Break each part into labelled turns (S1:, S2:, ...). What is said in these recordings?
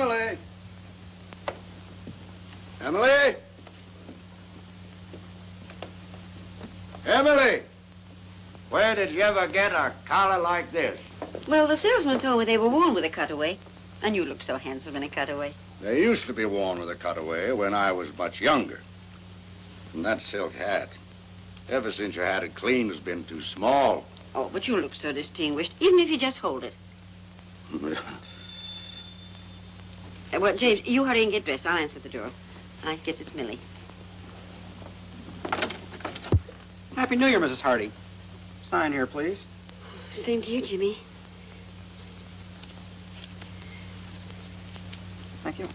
S1: Emily! Emily! Emily! Where did you ever get a collar like this?
S2: Well, the salesman told me they were worn with a cutaway. And you look so handsome in a cutaway.
S1: They used to be worn with a cutaway when I was much younger. And that silk hat, ever since you had it cleaned, has been too small.
S2: Oh, but you look so distinguished, even if you just hold it. Well, James, you hurry and get dressed. I'll answer the door. I guess it's Millie.
S3: Happy New Year, Mrs. Hardy. Sign here, please.
S2: Same to you, Jimmy.
S3: Thank you.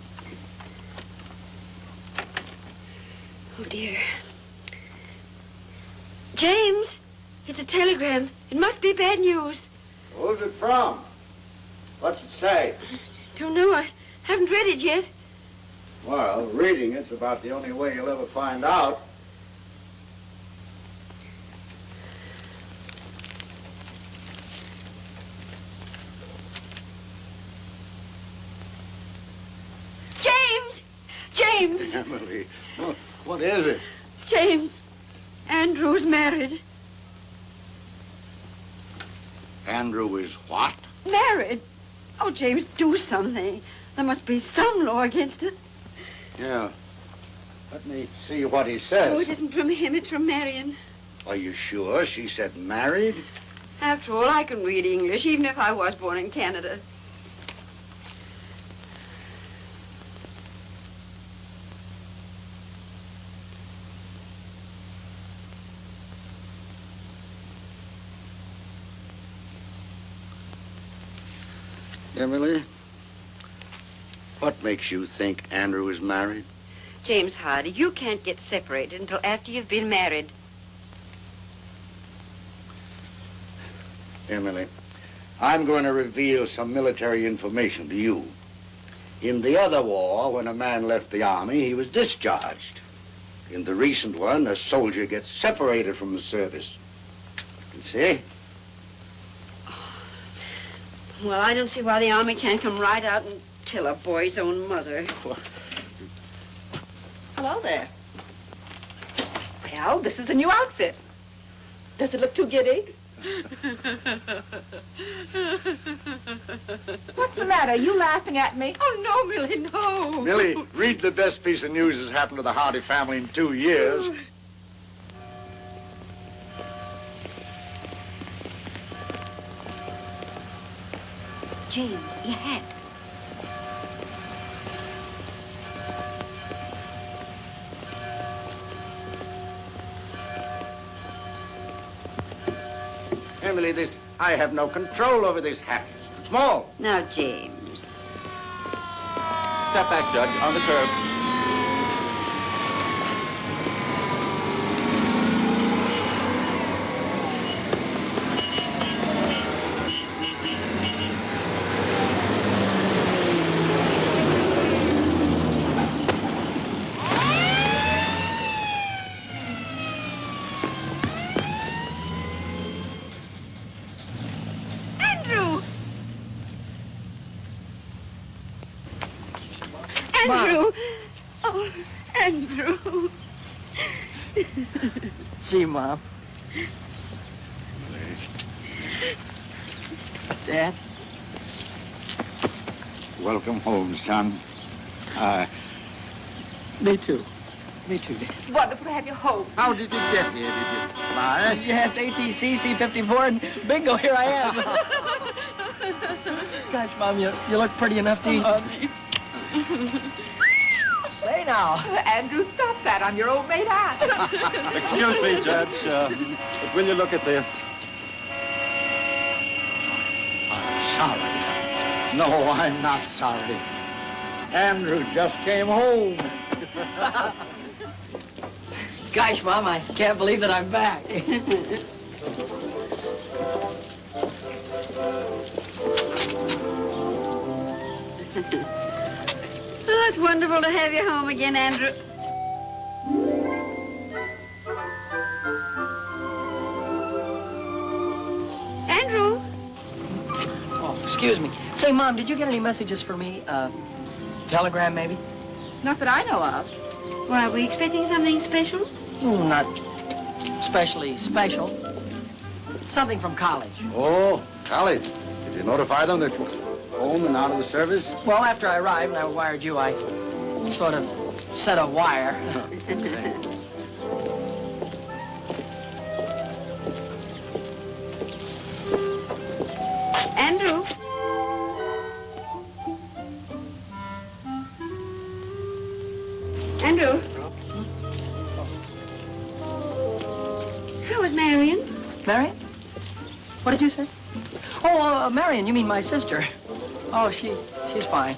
S2: Oh, dear. James, it's a telegram. It must be bad news.
S1: Who's it from? What's it say?
S2: Don't know. I haven't read it yet.
S1: Well, reading it's about the only way you'll ever find out.
S2: James!
S1: Emily, what is it?
S2: James, Andrew's married.
S1: Andrew is what?
S2: Married? Oh, James, do something. There must be some law against it.
S1: Yeah. Let me see what he says.
S2: Oh, it isn't from him, it's from Marion.
S1: Are you sure she said married?
S2: After all, I can read English, even if I was born in Canada.
S1: Emily, what makes you think Andrew is married?
S2: James Hardy, you can't get separated until after you've been married.
S1: Emily, I'm going to reveal some military information to you. In the other war, when a man left the army, he was discharged. In the recent one, a soldier gets separated from the service. You see?
S2: Well, I don't see why the Army can't come right out and tell a boy's own mother.
S4: Hello there. Well, this is a new outfit. Does it look too giddy? What's the matter? Are you laughing at me?
S2: Oh, no, Millie, no.
S1: Millie, read the best piece of news that's happened to the Hardy family in 2 years.
S2: James, your hat.
S1: Emily, I have no control over this hat. It's too small.
S2: Now, James.
S3: Step back, Judge, on the curb.
S2: Andrew! Oh, Andrew.
S5: Gee, Mom. Dad?
S1: Welcome home, son.
S5: Me too. Me too, Dad.
S4: Wonderful to have you home.
S1: How did you get here? Did you fly?
S5: Yes, ATC, C-54, and bingo, here I am. Gosh, Mom, you look pretty enough to eat. Say now.
S4: Andrew, stop that. I'm your old maid aunt.
S3: Excuse me, Judge, but will you look at this?
S1: I'm sorry. No, I'm not sorry. Andrew just came home.
S5: Gosh, Mom, I can't believe that I'm back.
S2: Well, it's wonderful to have you home again, Andrew. Andrew?
S5: Oh, excuse me. Say, Mom, did you get any messages for me? Telegram, maybe?
S4: Not that I know of.
S2: Why, are we expecting something special?
S5: Not especially special. Something from college.
S1: Oh, college. Did you notify them that you're home and out of the service?
S5: Well, after I arrived and I wired you, I sort of set a wire.
S2: Andrew? Andrew? How is Marion?
S5: Marion? What did you say? Oh, Marion, you mean my sister. Oh, she's fine.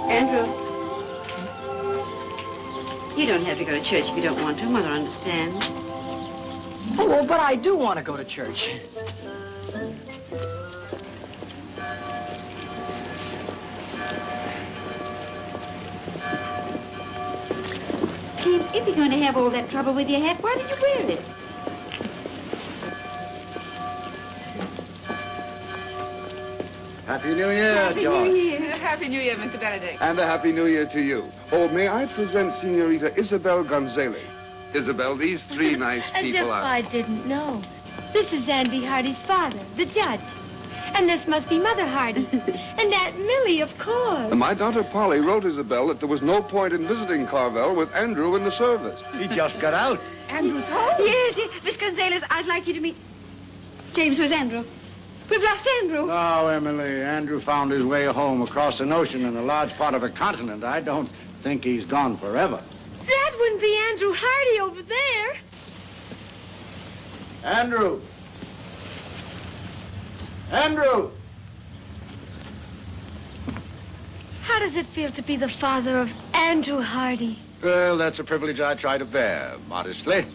S2: Andrew? You don't have to go to church if you don't want to. Mother understands.
S5: Oh, well, but I do want to go to church.
S2: James, if you're going to have all that trouble with your hat, why did you wear it?
S1: Happy New Year,
S4: Happy
S1: George.
S4: New Year. Happy New Year, Mr. Benedict.
S6: And a Happy New Year to you. Oh, may I present Senorita Isabel Gonzalez? Isabel, these three nice people are...
S7: I didn't know. This is Andy Hardy's father, the judge. And this must be Mother Hardy. And Aunt Millie, of course.
S6: My daughter Polly wrote Isabel that there was no point in visiting Carvel with Andrew in the service.
S1: He just got out.
S4: Andrew's home?
S2: Yes, Miss Gonzalez, I'd like you to meet... James, where's Andrew? We've lost Andrew.
S1: No, Emily. Andrew found his way home across an ocean in a large part of a continent. I don't think he's gone forever.
S7: That wouldn't be Andrew Hardy over there.
S1: Andrew! Andrew!
S7: How does it feel to be the father of Andrew Hardy?
S1: Well, that's a privilege I try to bear, modestly.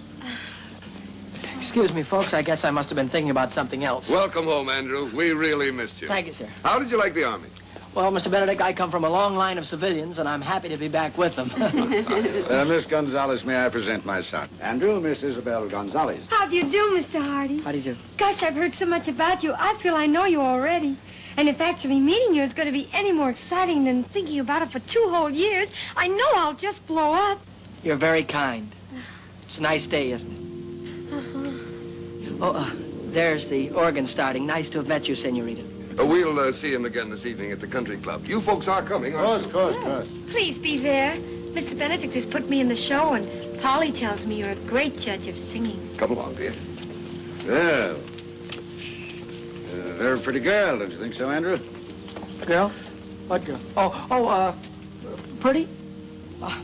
S5: Excuse me, folks. I guess I must have been thinking about something else.
S6: Welcome home, Andrew. We really missed you.
S5: Thank you, sir.
S6: How did you like the Army?
S5: Well, Mr. Benedict, I come from a long line of civilians, and I'm happy to be back with them.
S1: Miss Gonzalez, may I present my son? Andrew, Miss Isabel Gonzalez.
S7: How do you do, Mr. Hardy?
S5: How do you do?
S7: Gosh, I've heard so much about you. I feel I know you already. And if actually meeting you is going to be any more exciting than thinking about it for 2 whole years, I know I'll just blow up.
S5: You're very kind. It's a nice day, isn't it? Oh, there's the organ starting. Nice to have met you, Senorita.
S6: We'll see him again this evening at the country club. You folks are coming, aren't you?
S1: Of course.
S7: Please be there. Mr. Benedict has put me in the show, and Polly tells me you're a great judge of singing.
S6: Come along, dear.
S1: Well, very pretty girl, don't you think so, Andrew?
S5: Girl? What girl? Oh, pretty?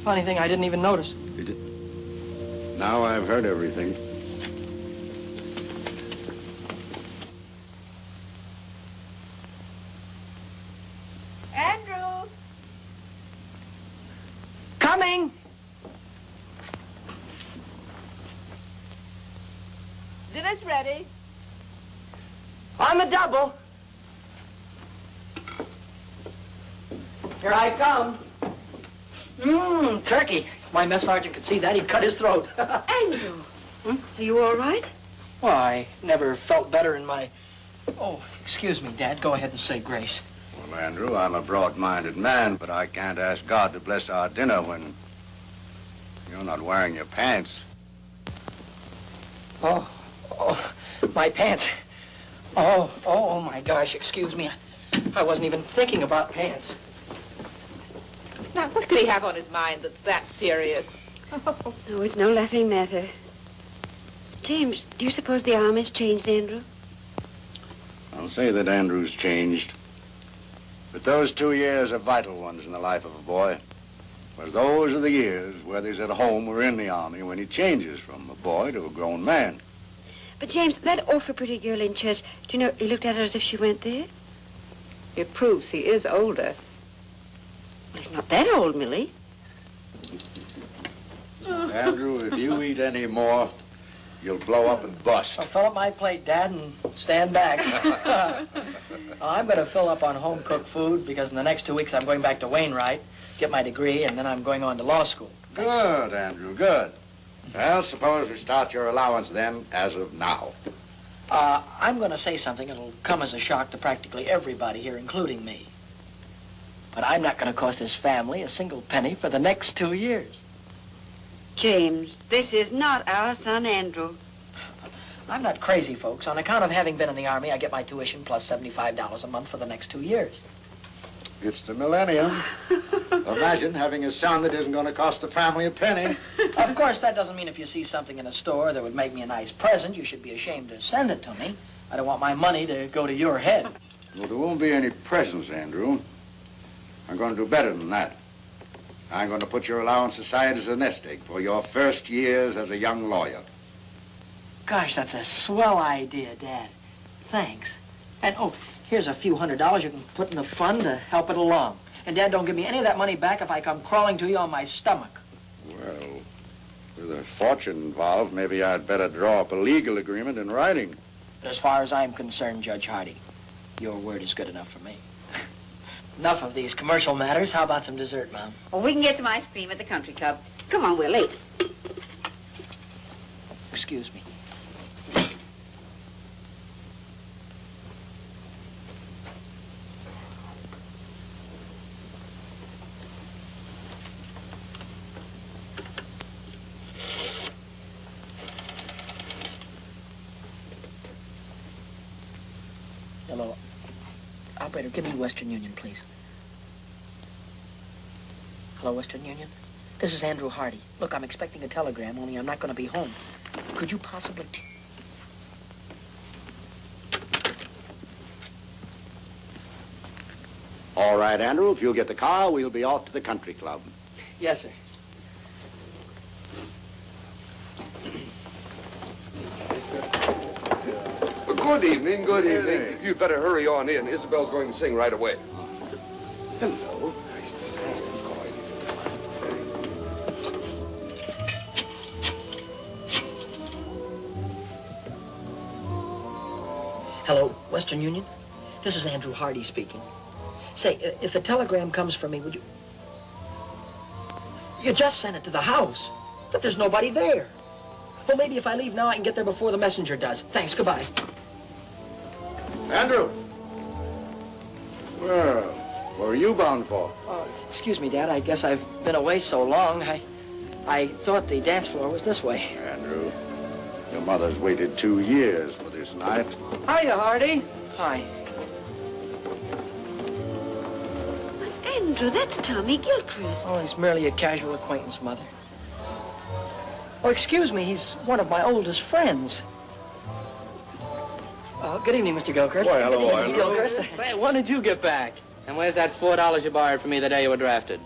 S5: Funny thing, I didn't even notice.
S1: Now I've heard everything.
S4: Andrew!
S5: Coming!
S4: Dinner's ready.
S5: On the double. Here I come. Turkey. If my mess sergeant could see that, he'd cut his throat.
S2: Andrew! Are you all right?
S5: Well, I never felt better in my... Oh, excuse me, Dad. Go ahead and say grace.
S1: Well, Andrew, I'm a broad-minded man, but I can't ask God to bless our dinner when you're not wearing your pants.
S5: Oh, my pants. Oh, my gosh, excuse me. I wasn't even thinking about pants.
S4: Now, what could he have on his mind that's that serious?
S2: Oh, it's no laughing matter. James, do you suppose the Army's changed Andrew?
S1: I'll say that Andrew's changed. But those 2 years are vital ones in the life of a boy. Whereas those are the years, whether he's at home or in the Army, when he changes from a boy to a grown man.
S2: But, James, that awful pretty girl in church, do you know, he looked at her as if she went there?
S4: It proves he is older.
S2: Well, he's not that old, Millie.
S1: Andrew, if you eat any more, you'll blow up and bust.
S5: Well, fill up my plate, Dad, and stand back. I'm going to fill up on home-cooked food because in the next 2 weeks I'm going back to Wainwright. get my degree, and then I'm going on to law school.
S1: Good, Andrew, good. Well, suppose we start your allowance then, as of now.
S5: I'm going to say something that'll come as a shock to practically everybody here, including me. But I'm not going to cost this family a single penny for the next 2 years.
S2: James, this is not our son, Andrew.
S5: I'm not crazy, folks. On account of having been in the Army, I get my tuition plus $75 a month for the next 2 years.
S1: It's the millennium. Imagine having a son that isn't going to cost the family a penny.
S5: Of course, that doesn't mean if you see something in a store that would make me a nice present, you should be ashamed to send it to me. I don't want my money to go to your head.
S1: Well, there won't be any presents, Andrew. I'm going to do better than that. I'm going to put your allowance aside as a nest egg for your first years as a young lawyer.
S5: Gosh, that's a swell idea, Dad. Thanks. And, oh, here's a few $100s you can put in the fund to help it along. And, Dad, don't give me any of that money back if I come crawling to you on my stomach.
S1: Well, with a fortune involved, maybe I'd better draw up a legal agreement in writing.
S5: But as far as I'm concerned, Judge Hardy, your word is good enough for me. Enough of these commercial matters. How about some dessert, Mom?
S2: Well, we can get some ice cream at the country club. Come on, we're late.
S5: Excuse me. Hello. Operator, give me Western Union, please. Hello, Western Union? This is Andrew Hardy. Look, I'm expecting a telegram, only I'm not going to be home. Could you possibly...
S1: All right, Andrew, if you'll get the car, we'll be off to the country club.
S5: Yes, sir.
S6: Good evening, good evening. You'd better hurry on in. Isabel's going to sing right away. Hello. Nice to call you.
S5: Hello, Western Union? This is Andrew Hardy speaking. Say, if a telegram comes for me, would you... You just sent it to the house, but there's nobody there. Well, maybe if I leave now, I can get there before the messenger does. Thanks, goodbye.
S1: Andrew! Well, where are you bound for?
S5: Excuse me, Dad. I guess I've been away so long. I thought the dance floor was this way.
S1: Andrew, your mother's waited 2 years for this night.
S5: Hiya, Hardy. Hi.
S2: Andrew, that's Tommy Gilchrist.
S5: Oh, he's merely a casual acquaintance, Mother. Oh, excuse me. He's one of my oldest friends. Good evening, Mr. Gilchrist.
S6: Why, hello,
S5: Good evening, Mrs.
S6: hello.
S5: Gilchrist.
S3: Say, when did you get back? And where's that $4 you borrowed from me the day you were drafted?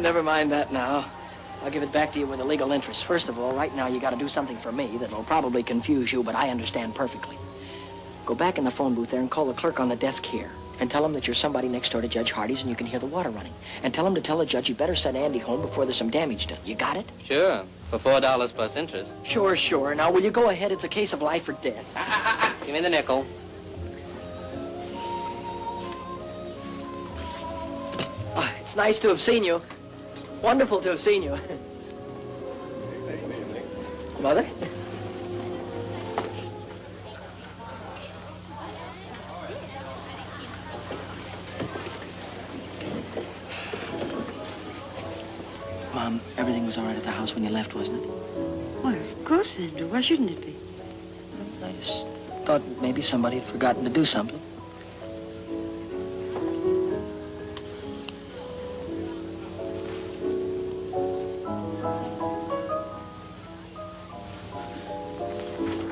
S5: Never mind that now. I'll give it back to you with a legal interest. First of all, right now you got to do something for me that'll probably confuse you, but I understand perfectly. Go back in the phone booth there and call the clerk on the desk here. And tell him that you're somebody next door to Judge Hardy's and you can hear the water running. And tell him to tell the judge you better send Andy home before there's some damage done. You got it?
S3: Sure, for $4 plus interest.
S5: Sure, sure. Now, will you go ahead? It's a case of life or death.
S3: Give me the nickel.
S5: It's nice to have seen you. Wonderful to have seen you. Mother? Mom, everything was all right at the house when you left, wasn't it?
S2: Well, of course, Andrew. Why shouldn't it be?
S5: I just thought maybe somebody had forgotten to do something.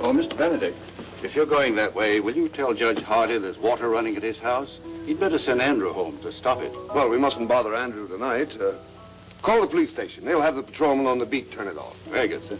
S6: Oh, Mr. Benedict, if you're going that way, will you tell Judge Hardy there's water running at his house? He'd better send Andrew home to stop it. Well, we mustn't bother Andrew tonight. Call the police station. They'll have the patrolman on the beat turn it off. Very good, sir.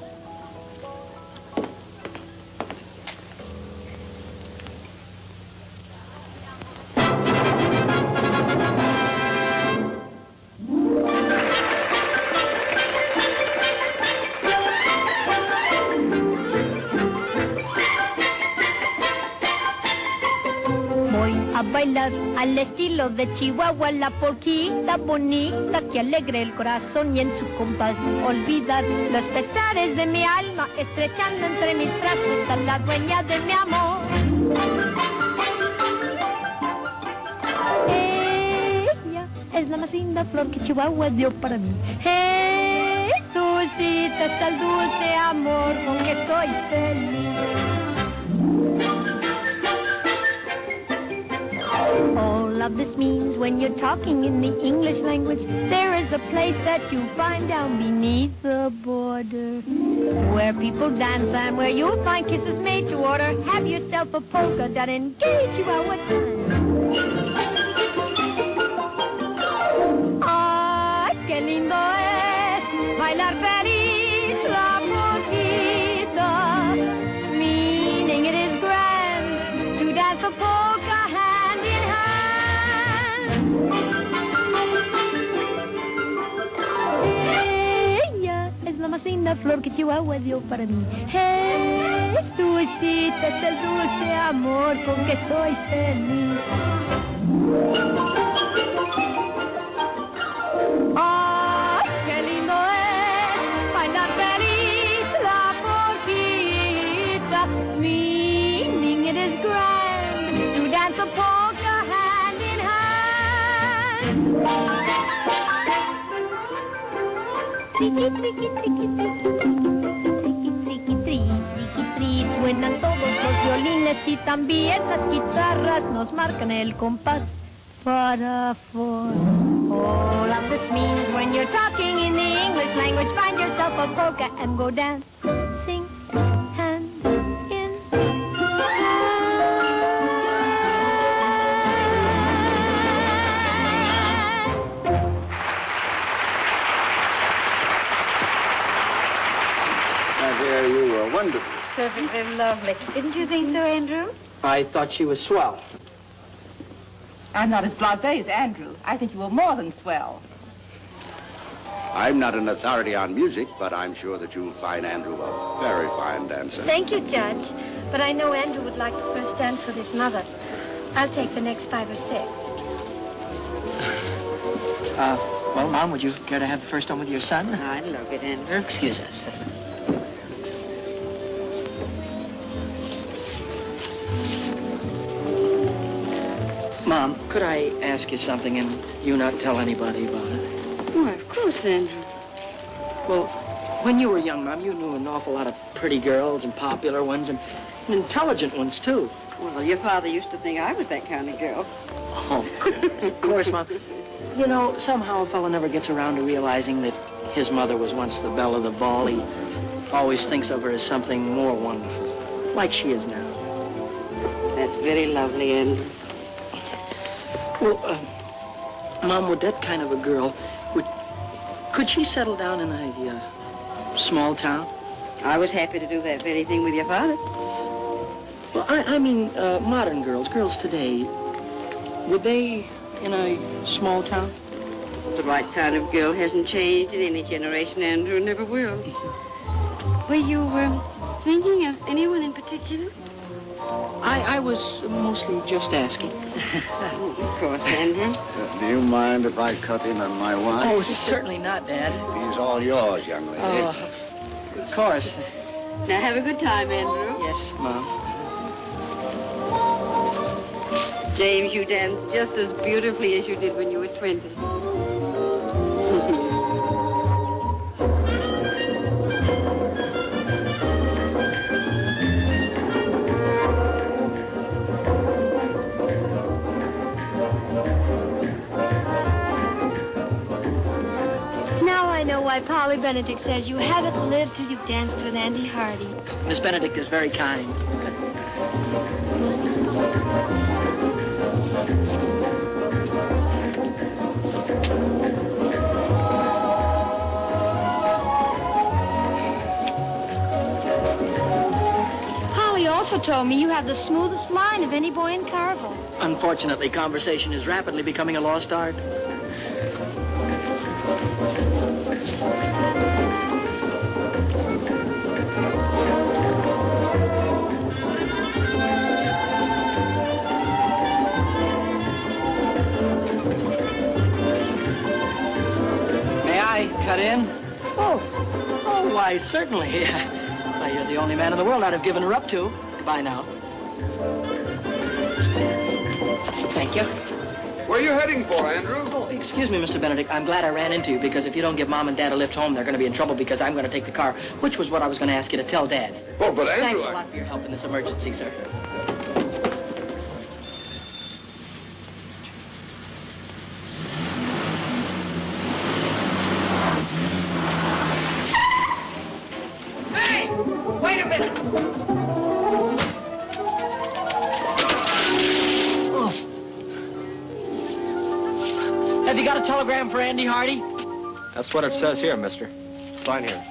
S7: bailar al estilo de Chihuahua, la polquita bonita que alegre el corazón y en su compás olvidar los pesares de mi alma, estrechando entre mis brazos a la dueña de mi amor. Ella es la más linda flor que Chihuahua dio para mí. Jesucita es el dulce amor con que soy feliz. All of this means when you're talking in the English language, there is a place that you find down beneath the border, where people dance and where you'll find kisses made to order. Have yourself a polka dot and gay Chihuahua time. Ay, qué lindo es bailar feliz la polquita, meaning it is grand to dance a polka hand in hand. Ella es la más linda flor que Chihuahua dio para mí. Jesucita es el dulce amor con que soy feliz. ¡Ay, qué lindo es bailar feliz la polquita! Meaning it is grand to dance a polka hand in hand. Triqui, triqui, triqui, triqui, triqui, triqui, triqui, triqui, triqui, suenan todos los violines y también las guitarras nos marcan el compás para for. All of this means when you're talking in the English language, find yourself a polka and go dancing hand in
S1: My dear, you were wonderful.
S2: Perfectly lovely. Didn't you think so, Andrew?
S5: I thought she was swell.
S4: I'm not as blasé as Andrew. I think you were more than swell.
S1: I'm not an authority on music, but I'm sure that you'll find Andrew a very fine dancer.
S7: Thank you, Judge. But I know Andrew would like the first dance with his mother. I'll take the next 5 or 6.
S5: Well, Mom, would you care to have the first one with your son?
S2: I'd love it, Andrew.
S5: Excuse us. Mom, could I ask you something and you not tell anybody about it?
S2: Why, of course, Andrew.
S5: Well, when you were young, Mom, you knew an awful lot of pretty girls and popular ones and intelligent ones, too.
S2: Well, your father used to think I was that kind of girl.
S5: Oh, of course, Mom. You know, somehow a fellow never gets around to realizing that his mother was once the belle of the ball. He always thinks of her as something more wonderful, like she is now.
S2: That's very lovely, Andrew.
S5: Well, Mom, would that kind of a girl, could she settle down in a small town?
S2: I was happy to do that very thing with your father.
S5: Well, I mean, modern girls today, would they in a small town?
S2: The right kind of girl hasn't changed in any generation, Andrew, and never will. Were you thinking of anyone in particular?
S5: I was mostly just asking.
S2: Of course, Andrew.
S1: Do you mind if I cut in on my wine?
S5: Oh, certainly not, Dad.
S1: He's all yours, young lady.
S5: Oh, of course.
S2: Now, have a good time, Andrew.
S5: Yes, Mom.
S2: James, you danced just as beautifully as you did when you were 20.
S7: Now I know why Polly Benedict says you haven't lived till you've danced with Andy Hardy.
S5: Miss Benedict is very kind.
S7: Polly also told me you have the smoothest line of any boy in Carville.
S5: Unfortunately, conversation is rapidly becoming a lost art. certainly. Why, you're the only man in the world I'd have given her up to. Goodbye now. Thank you.
S6: Where are you heading for, Andrew?
S5: Oh, excuse me, Mr. Benedict. I'm glad I ran into you, because if you don't give Mom and Dad a lift home, they're going to be in trouble because I'm going to take the car, which was what I was going to ask you to tell Dad.
S6: Oh, but Andrew...
S5: Thanks a lot for your help in this emergency, sir.
S3: Hey! Wait a minute!
S5: Have you got a telegram for Andy Hardy?
S8: That's what it says here, mister. Sign here.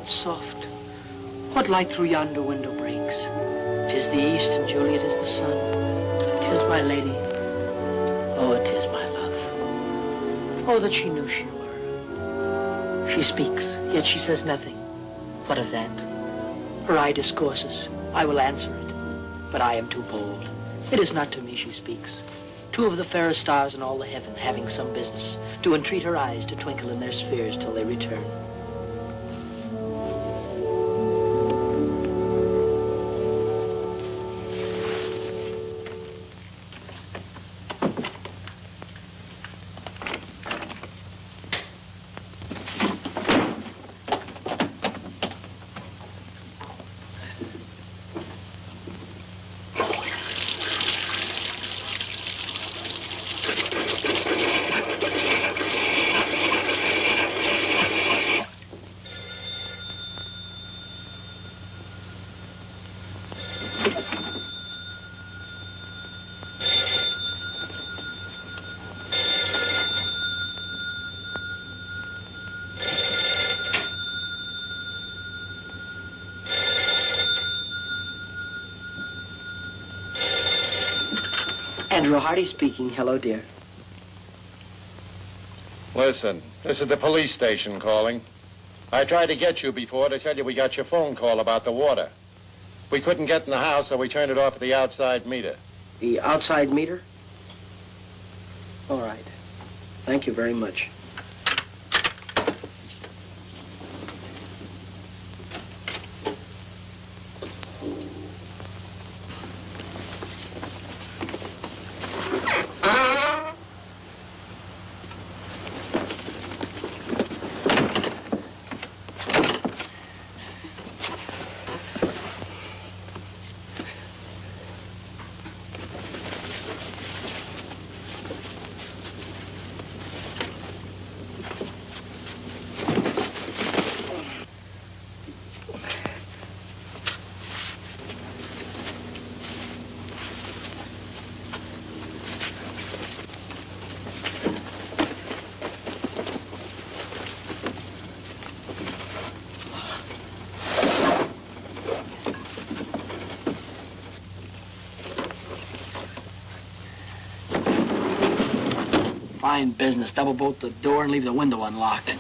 S5: Soft. What light through yonder window breaks? 'Tis the east, and Juliet is the sun. 'Tis my lady. Oh, it is my love. Oh, that she knew she were. She speaks, yet she says nothing. What of that? Her eye discourses. I will answer it. But I am too bold. It is not to me she speaks. Two of the fairest stars in all the heaven, having some business, do entreat her eyes to twinkle in their spheres till they return. Andrew Hardy speaking. Hello, dear.
S9: Listen, this is the police station calling. I tried to get you before to tell you we got your phone call about the water. We couldn't get in the house, so we turned it off at the outside meter.
S5: The outside meter? All right. Thank you very much. Fine business. Double bolt the door and leave the window unlocked.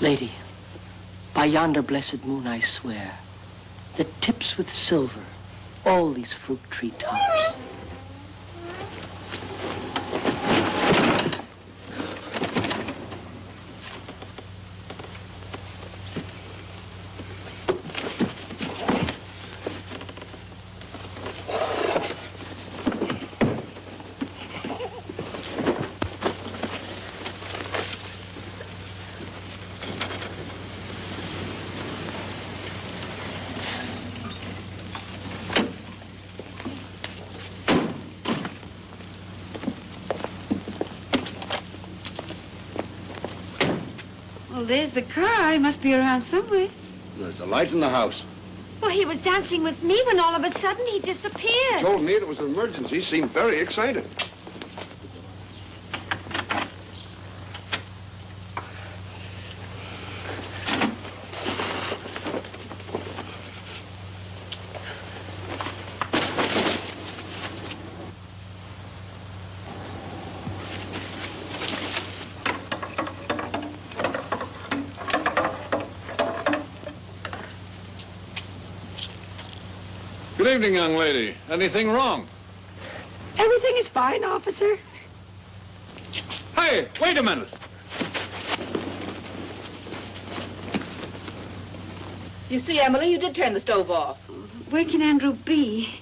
S5: Lady, by yonder blessed moon I swear, that tips with silver all these fruit tree tops.
S2: Well, there's the car. He must be around somewhere.
S1: There's a light in the house.
S7: Well, he was dancing with me when all of a sudden he disappeared.
S6: Told me it was an emergency. He seemed very excited.
S8: Good evening, young lady. Anything wrong?
S7: Everything is fine, officer.
S8: Hey, wait a minute.
S4: You see, Emily, you did turn the stove off.
S2: Where can Andrew be?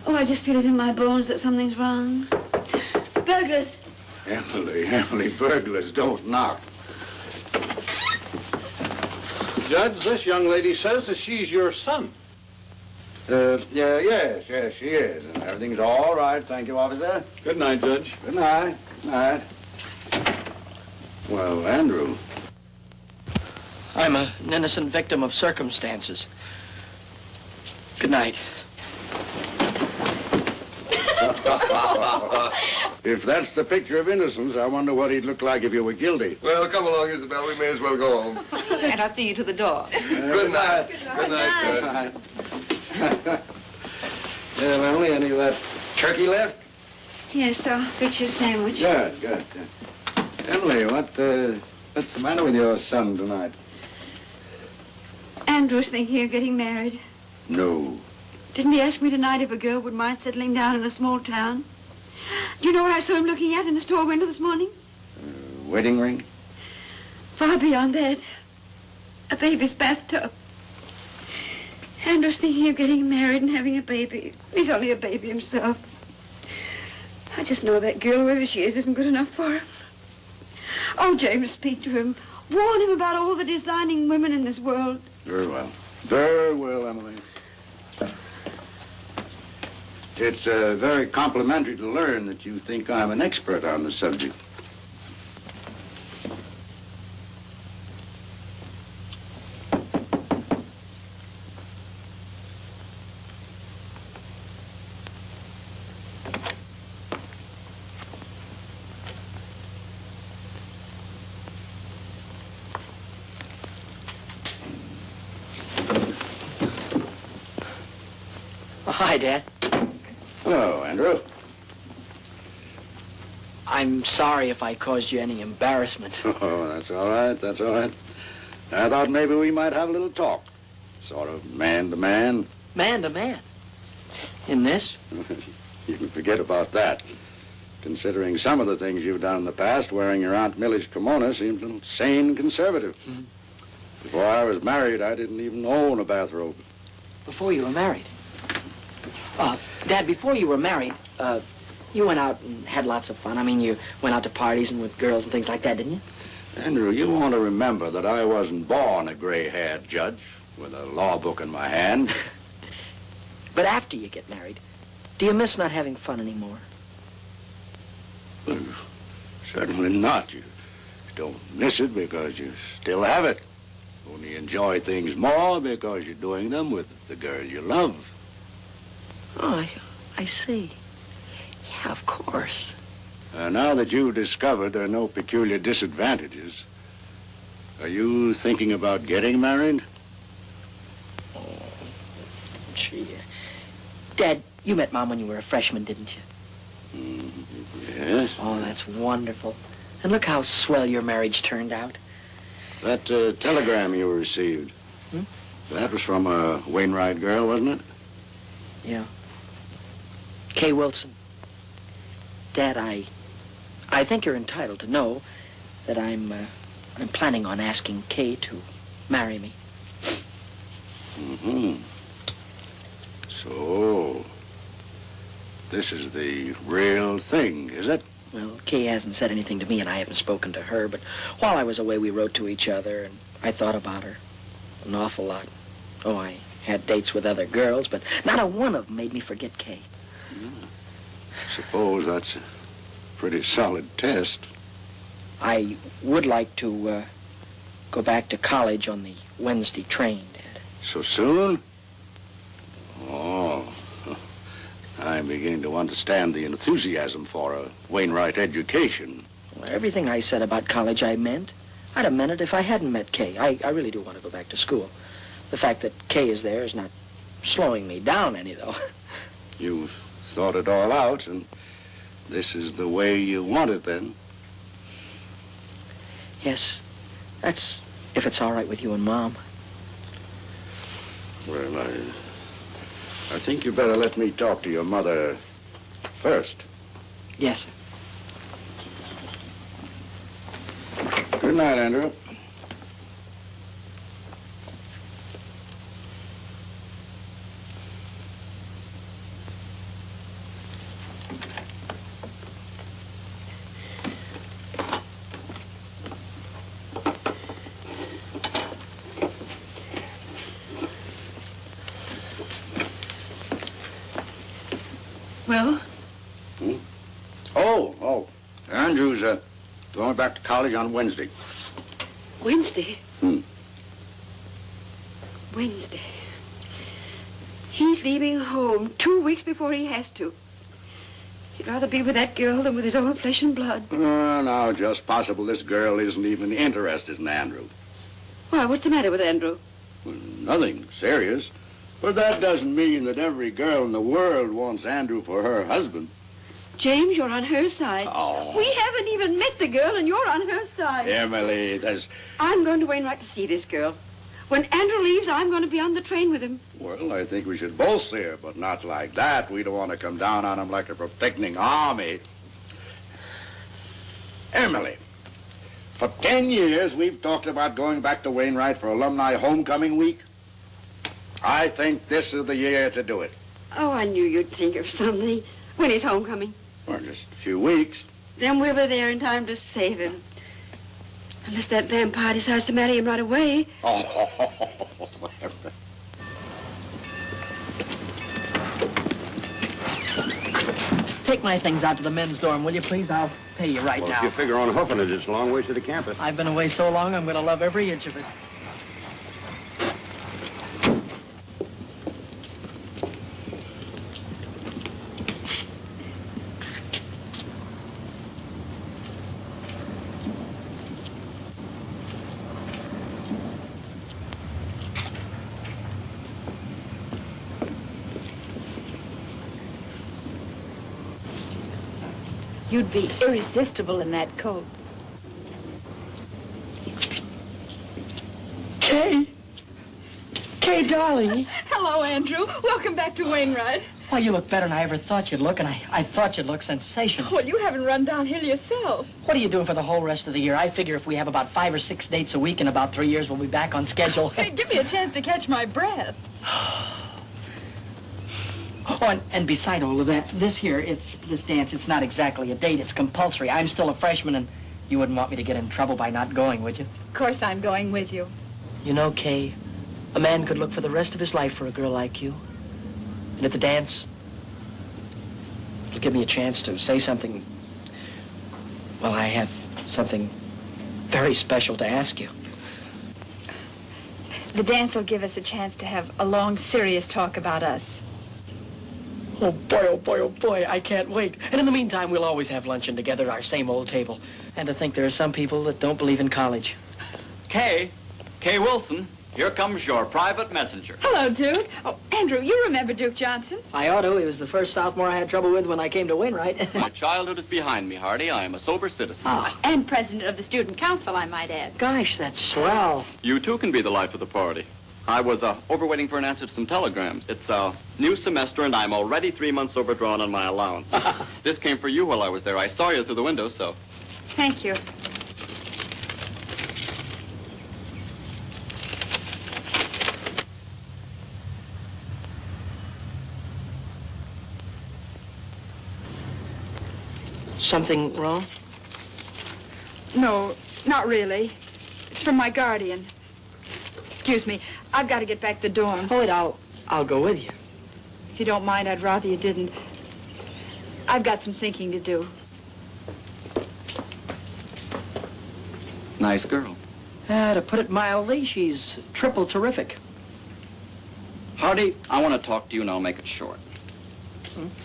S2: Oh, I just feel it in my bones that something's wrong. Burglars.
S1: Emily, burglars don't knock.
S8: Judge, this young lady says that she's your son.
S1: Yes, she is. And everything's all right. Thank you, officer.
S8: Good night, Judge.
S1: Good night. Good night. Well, Andrew.
S5: I'm an innocent victim of circumstances. Good night.
S1: If that's the picture of innocence, I wonder what he'd look like if you were guilty.
S6: Well, come along, Isabel. We may as well go home.
S4: And I'll see you to the door.
S6: Good night. Good night,
S1: Good
S6: Judge.
S1: night. Well, Emily, any of that turkey left?
S2: Yes, I'll fix you a sandwich.
S1: Good. Emily, what's the matter with your son tonight?
S2: Andrew's thinking of getting married.
S1: No.
S2: Didn't he ask me tonight if a girl would mind settling down in a small town? Do you know what I saw him looking at in the store window this morning?
S1: Wedding ring?
S2: Far beyond that. A baby's bathtub. Andrew's thinking of getting married and having a baby. He's only a baby himself. I just know that girl, wherever she is, isn't good enough for him. Oh, James, speak to him. Warn him about all the designing women in this world.
S1: Very well. Very well, Emily. It's very complimentary to learn that you think I'm an expert on the subject.
S5: Hi, Dad.
S1: Hello, Andrew.
S5: I'm sorry if I caused you any embarrassment.
S1: Oh, that's all right. I thought maybe we might have a little talk. Sort of man to man.
S5: Man to man. In this?
S1: You can forget about that. Considering some of the things you've done in the past, wearing your Aunt Millie's kimono seems a little sane and conservative.
S5: Mm-hmm.
S1: Before I was married, I didn't even own a bathrobe.
S5: Before you were married? Dad, before you were married, you went out and had lots of fun. I mean, you went out to parties and with girls and things like that, didn't you?
S1: Andrew, you want to remember that I wasn't born a gray-haired judge with a law book in my hand.
S5: But after you get married, do you miss not having fun anymore?
S1: Well, certainly not. You don't miss it because you still have it. Only enjoy things more because you're doing them with the girl you love.
S5: Oh, I see. Yeah, of course.
S1: Now that you've discovered there are no peculiar disadvantages, are you thinking about getting married?
S5: Oh, gee. Dad, you met Mom when you were a freshman, didn't you?
S1: Yes.
S5: Oh, that's wonderful. And look how swell your marriage turned out.
S1: That telegram you received, that was from a Wainwright girl, wasn't it?
S5: Yeah. Kay Wilson. Dad, I think you're entitled to know that I'm planning on asking Kay to marry me.
S1: Mm-hmm. So, this is the real thing, is it?
S5: Well, Kay hasn't said anything to me, and I haven't spoken to her, but while I was away, we wrote to each other, and I thought about her an awful lot. Oh, I had dates with other girls, but not a one of them made me forget Kay.
S1: Suppose that's a pretty solid test.
S5: I would like to go back to college on the Wednesday train, Dad.
S1: So soon? Oh, I'm beginning to understand the enthusiasm for a Wainwright education.
S5: Well, everything I said about college I meant. I'd have meant it if I hadn't met Kay. I really do want to go back to school. The fact that Kay is there is not slowing me down any, though.
S1: You've thought it all out, and this is the way you want it, then?
S5: Yes, that's if it's all right with you and Mom.
S1: Well, I think you better let me talk to your mother first.
S5: Yes, sir.
S1: Good night, Andrew.
S2: Well?
S1: Oh. Andrew's going back to college on Wednesday.
S2: Wednesday? Wednesday. He's leaving home 2 weeks before he has to. He'd rather be with that girl than with his own flesh and blood.
S1: Now, just possible this girl isn't even interested in Andrew.
S2: Why, what's the matter with Andrew?
S1: Well, nothing serious. But that doesn't mean that every girl in the world wants Andrew for her husband.
S2: James, you're on her side.
S1: Oh.
S2: We haven't even met the girl, and you're on her side.
S1: Emily,
S2: I'm going to Wainwright to see this girl. When Andrew leaves, I'm going to be on the train with him.
S1: Well, I think we should both see her, but not like that. We don't want to come down on him like a protecting army. Emily, for 10 years, we've talked about going back to Wainwright for alumni homecoming week. I think this is the year to do it.
S2: Oh, I knew you'd think of something. When is homecoming?
S1: Well, just a few weeks.
S2: Then we'll be there in time to save him. Unless that vampire decides to marry him right away.
S5: Take my things out to the men's dorm, will you, please? I'll pay you right
S6: Well,
S5: now.
S6: if you figure on hoofing it, it's a long ways to the campus.
S5: I've been away so long, I'm going to love every inch of it.
S2: You'd be irresistible in that coat.
S5: Kay! Kay, darling!
S2: Hello, Andrew. Welcome back to Wainwright.
S5: Why, you look better than I ever thought you'd look, and I thought you'd look sensational.
S2: Well, you haven't run downhill yourself.
S5: What are you doing for the whole rest of the year? I figure if we have about 5 or 6 dates a week in about 3 years, we'll be back on schedule.
S2: Hey, give me a chance to catch my breath.
S5: Oh, and beside all of that, this dance, it's not exactly a date. It's compulsory. I'm still a freshman, and you wouldn't want me to get in trouble by not going, would you?
S2: Of course I'm going with you.
S5: You know, Kay, a man could look for the rest of his life for a girl like you. And at the dance, it'll give me a chance to say something. Well, I have something very special to ask you.
S2: The dance will give us a chance to have a long, serious talk about us.
S5: Oh, boy, I can't wait. And in the meantime, we'll always have luncheon together at our same old table. And to think there are some people that don't believe in college.
S8: Kay Wilson.
S10: here comes your private messenger.
S2: Hello, Duke. Oh, Andrew, you remember Duke Johnson?
S5: I ought to. He was the first sophomore I had trouble with when I came to Wainwright.
S10: My childhood is behind me, Hardy. I am a sober citizen.
S2: And president of the student council, I might add.
S5: Gosh, that's swell.
S10: You, too, can be the life of the party. I was overwaiting for an answer to some telegrams. It's a new semester, and I'm already 3 months overdrawn on my allowance. This came for you while I was there. I saw you through the window, so...
S2: Thank you.
S5: Something wrong?
S2: No, not really. It's from my guardian. Excuse me, I've got to get back to the dorm.
S5: Oh, wait, I'll go with you.
S2: If you don't mind, I'd rather you didn't. I've got some thinking to do.
S10: Nice girl.
S5: To put it mildly, she's triple terrific.
S10: Hardy, I want to talk to you, and I'll make it short.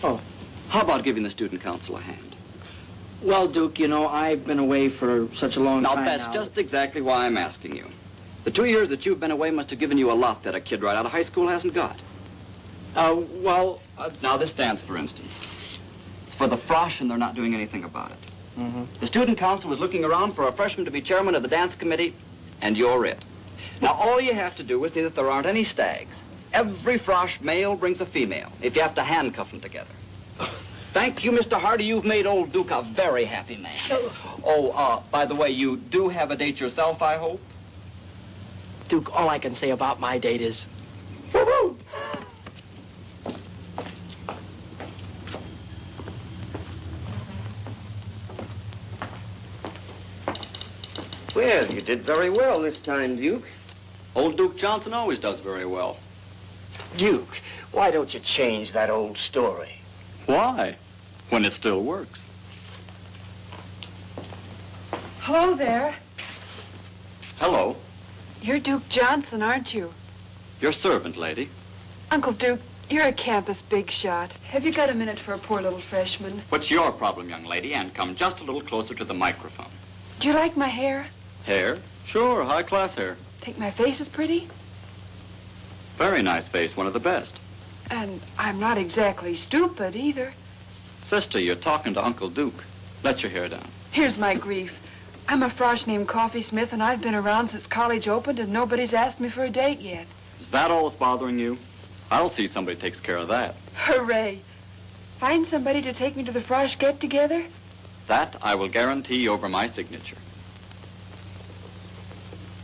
S5: Oh.
S10: How about giving the student council a hand?
S5: Well, Duke, you know, I've been away for such a long time now.
S10: Now, that's just exactly why I'm asking you. The 2 years that you've been away must have given you a lot that a kid right out of high school hasn't got. Now, this dance, for instance. It's for the frosh, and they're not doing anything about it.
S5: Mm-hmm.
S10: The student council was looking around for a freshman to be chairman of the dance committee, and you're it. Now, all you have to do is see that there aren't any stags. Every frosh male brings a female, if you have to handcuff them together. Thank you, Mr. Hardy. You've made old Duke a very happy man. Oh, by the way, you do have a date yourself, I hope?
S5: Duke, all I can say about my date is...
S11: Well, you did very well this time, Duke.
S10: Old Duke Johnson always does very well.
S11: Duke, why don't you change that old story?
S10: Why? When it still works.
S2: Hello there.
S10: Hello.
S2: You're Duke Johnson, aren't you?
S10: Your servant, lady.
S2: Uncle Duke, you're a campus big shot. Have you got a minute for a poor little freshman?
S10: What's your problem, young lady? And come just a little closer to the microphone.
S2: Do you like my hair?
S10: Hair? Sure, high-class hair.
S2: Think my face is pretty?
S10: Very nice face, one of the best.
S2: And I'm not exactly stupid either.
S10: Sister, you're talking to Uncle Duke. Let your hair down.
S2: Here's my grief. I'm a frosh named Coffee Smith, and I've been around since college opened, and nobody's asked me for a date yet.
S10: Is that all that's bothering you? I'll see somebody takes care of that.
S2: Hooray. Find somebody to take me to the frosh get-together?
S10: That I will guarantee over my signature.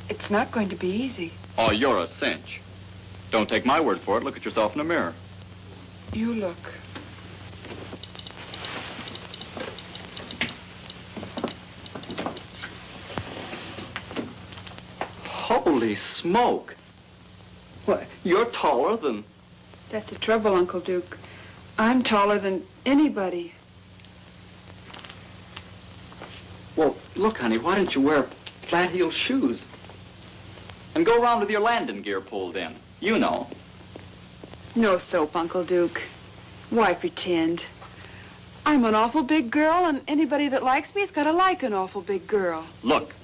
S2: It's not going to be easy.
S10: Oh, you're a cinch. Don't take my word for it. Look at yourself in the mirror.
S2: You look.
S10: Holy smoke. What, you're taller than...
S2: That's the trouble, Uncle Duke. I'm taller than anybody.
S10: Well, look, honey, why don't you wear flat-heeled shoes? And go around with your landing gear pulled in. You know.
S2: No soap, Uncle Duke. Why pretend? I'm an awful big girl, and anybody that likes me has got to like an awful big girl.
S10: Look,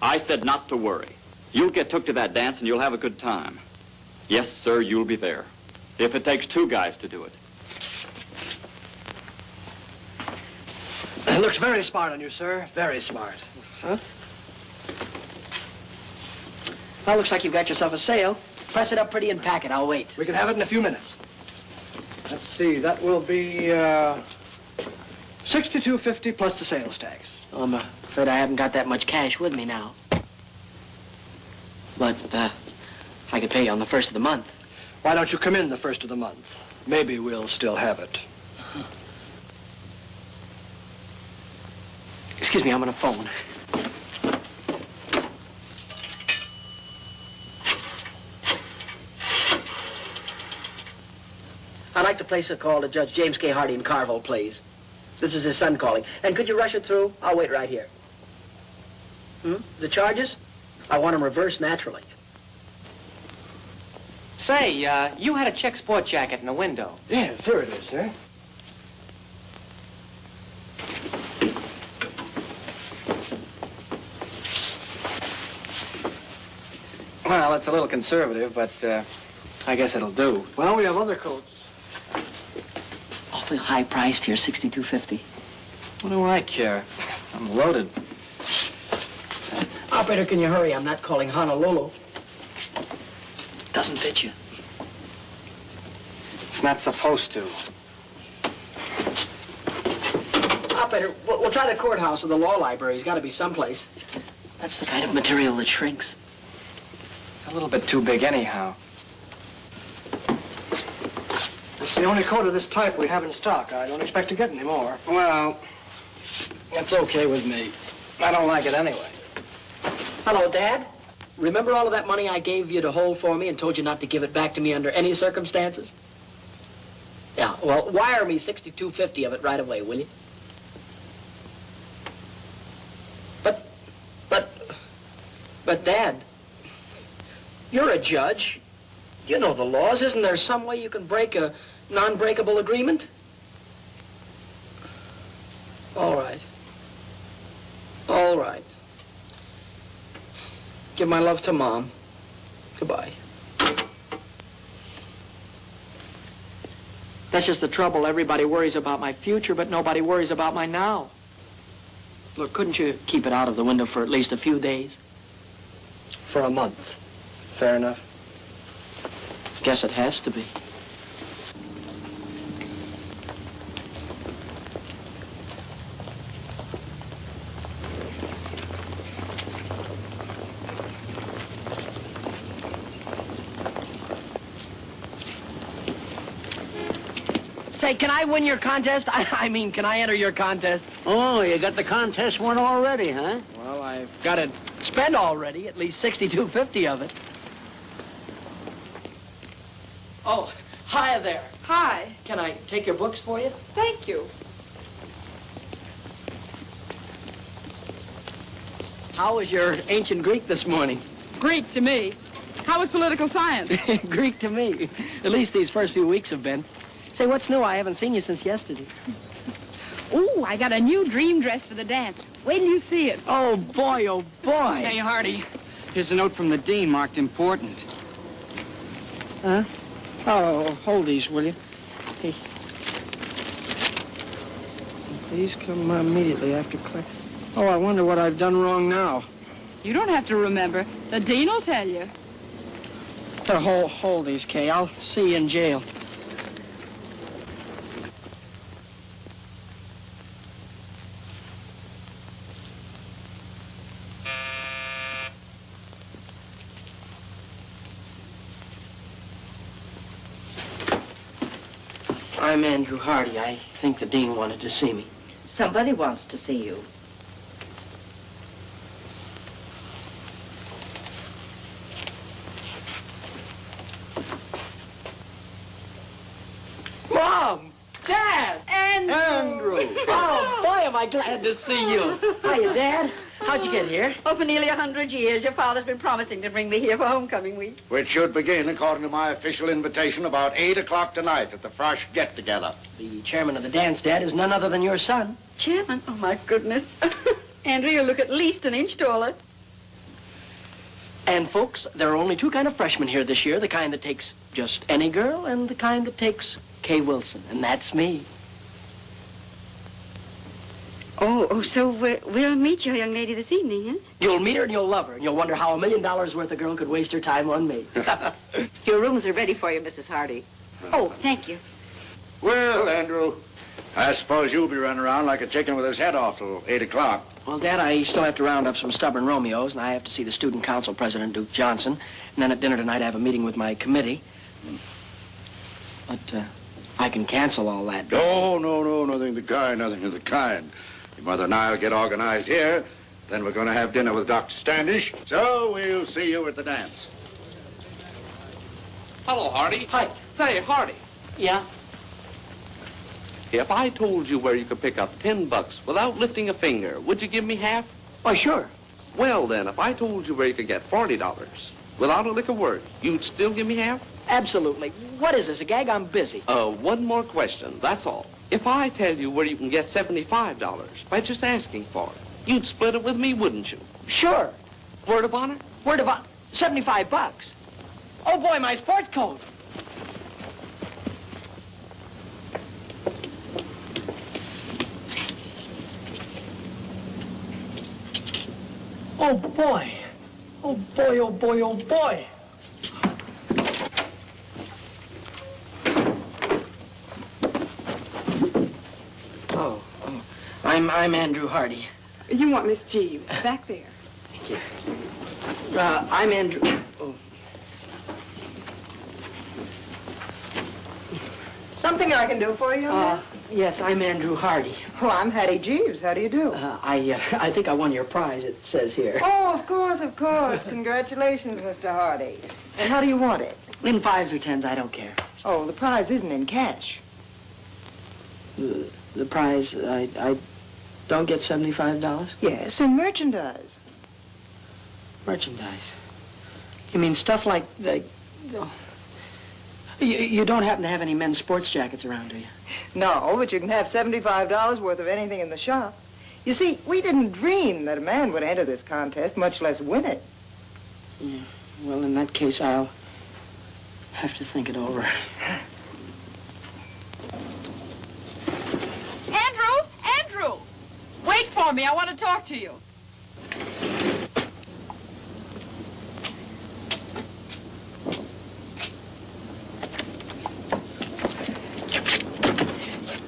S10: I said not to worry. You'll get took to that dance and you'll have a good time. Yes, sir, you'll be there. If it takes 2 guys to do it.
S3: It looks very smart on you, sir. Very smart.
S5: Huh? Well, looks like you've got yourself a sale. Press it up pretty and pack it. I'll wait.
S3: We can have it in a few minutes. Let's see. That will be $62.50 plus the sales tax.
S5: Oh, I'm afraid I haven't got that much cash with me now. But I could pay you on the 1st of the month.
S3: Why don't you come in the 1st of the month? Maybe we'll still have it.
S5: Excuse me, I'm on a phone. I'd like to place a call to Judge James K. Hardy in Carville, please. This is his son calling. And could you rush it through? I'll wait right here. The charges? I want them reversed naturally.
S12: Say, you had a check sport jacket in the window.
S3: Yes, here it is, sir.
S12: Well, it's a little conservative, but I guess it'll do.
S3: Well, we have other coats.
S5: Awfully high priced here, $62.50.
S12: What do I care? I'm loaded.
S5: Operator, can you hurry? I'm not calling Honolulu. Doesn't fit you.
S12: It's not supposed to.
S5: Operator, we'll try the courthouse or the law library. He's got to be someplace. That's the kind of material that shrinks.
S12: It's a little bit too big anyhow.
S3: It's the only coat of this type we have in stock. I don't expect to get any more.
S12: Well, it's okay with me. I don't like it anyway.
S5: Hello, Dad. Remember all of that money I gave you to hold for me and told you not to give it back to me under any circumstances? Yeah, well, wire me $62.50 of it right away, will you? But, Dad, you're a judge. You know the laws. Isn't there some way you can break a non-breakable agreement? All right. All right. Give my love to Mom. Goodbye. That's just the trouble. Everybody worries about my future, but nobody worries about my now. Look, couldn't you keep it out of the window for at least a few days?
S3: For a month.
S12: Fair enough.
S5: Guess it has to be. Say, can I win your contest? I mean, can I enter your contest?
S1: Oh, you got the contest won already, huh?
S5: Well, I've got it spent already, at least $62.50 of it. Oh, hi there.
S2: Hi.
S5: Can I take your books for you?
S2: Thank you.
S5: How was your ancient Greek this morning?
S4: Greek to me. How was political science?
S5: Greek to me. At least these first few weeks have been. Say, what's new? I haven't seen you since yesterday.
S4: Ooh, I got a new dream dress for the dance. Wait till you see it.
S5: Oh, boy, oh, boy.
S12: Hey, Hardy, here's a note from the dean marked important.
S5: Huh? Oh, hold these, will you? Hey. Please come immediately after class. Oh, I wonder what I've done wrong now.
S4: You don't have to remember. The dean will tell you.
S5: Hold these, Kay. I'll see you in jail. I'm Andrew Hardy. I think the dean wanted to see me.
S13: Somebody wants to see you.
S5: Mom! Dad!
S2: Andrew!
S5: Oh, boy, am I glad to see you. Hiya, Dad. How'd you get here?
S2: Oh, for nearly 100 years. Your father's been promising to bring me here for homecoming week.
S1: Which should begin, according to my official invitation, about 8 o'clock tonight at the Frosh get-together.
S5: The chairman of the dance, Dad, is none other than your son.
S2: Chairman? Oh, my goodness. Andrew, you look at least an inch taller.
S5: And, folks, there are only two kind of freshmen here this year, the kind that takes just any girl and the kind that takes Kay Wilson, and that's me.
S2: So we'll meet your young lady this evening, huh?
S5: You'll meet her and you'll love her, and you'll wonder how $1 million worth of girl could waste her time on me.
S13: Your rooms are ready for you, Mrs. Hardy.
S2: Oh, thank you.
S1: Well, Andrew, I suppose you'll be running around like a chicken with his head off till 8 o'clock.
S5: Well, Dad, I still have to round up some stubborn Romeos, and I have to see the student council president, Duke Johnson. And then at dinner tonight, I have a meeting with my committee. But I can cancel all that.
S1: No, nothing of the kind, nothing of the kind. Your mother and I'll get organized here. Then we're going to have dinner with Dr. Standish. So we'll see you at the dance.
S14: Hello, Hardy.
S5: Hi.
S14: Say, Hardy,
S5: Yeah?
S14: if I told you where you could pick up $10 without lifting a finger, would you give me half?
S5: Oh, sure.
S14: Well, then, if I told you where you could get $40 without a lick of word, you'd still give me half?
S5: Absolutely. What is this, a gag? I'm busy.
S14: One more question, that's all. If I tell you where you can get $75 by just asking for it, you'd split it with me, wouldn't you?
S5: Sure.
S14: Word of honor?
S5: Word of honor. $75. Oh, boy, my sport coat. Oh, boy. Oh, boy, oh, boy, oh, boy. Oh. I'm Andrew Hardy.
S2: You want Miss Jeeves, back there.
S5: Thank you. I'm Andrew... Oh.
S15: Something I can do for you?
S5: Yes, I'm Andrew Hardy.
S15: Oh, I'm Hattie Jeeves. How do you do?
S5: I think I won your prize, it says here.
S15: Oh, of course, of course. Congratulations, Mr. Hardy. And how do you want it?
S5: In 5s or 10s, I don't care.
S15: Oh, the prize isn't in cash.
S5: The prize, I don't get $75?
S15: Yes, in merchandise.
S5: Merchandise? You mean stuff like the... You don't happen to have any men's sports jackets around, do you?
S15: No, but you can have $75 worth of anything in the shop. You see, we didn't dream that a man would enter this contest, much less win it.
S5: Yeah. Well, in that case, I'll have to think it over.
S4: Andrew! Wait for me. I want to talk to you.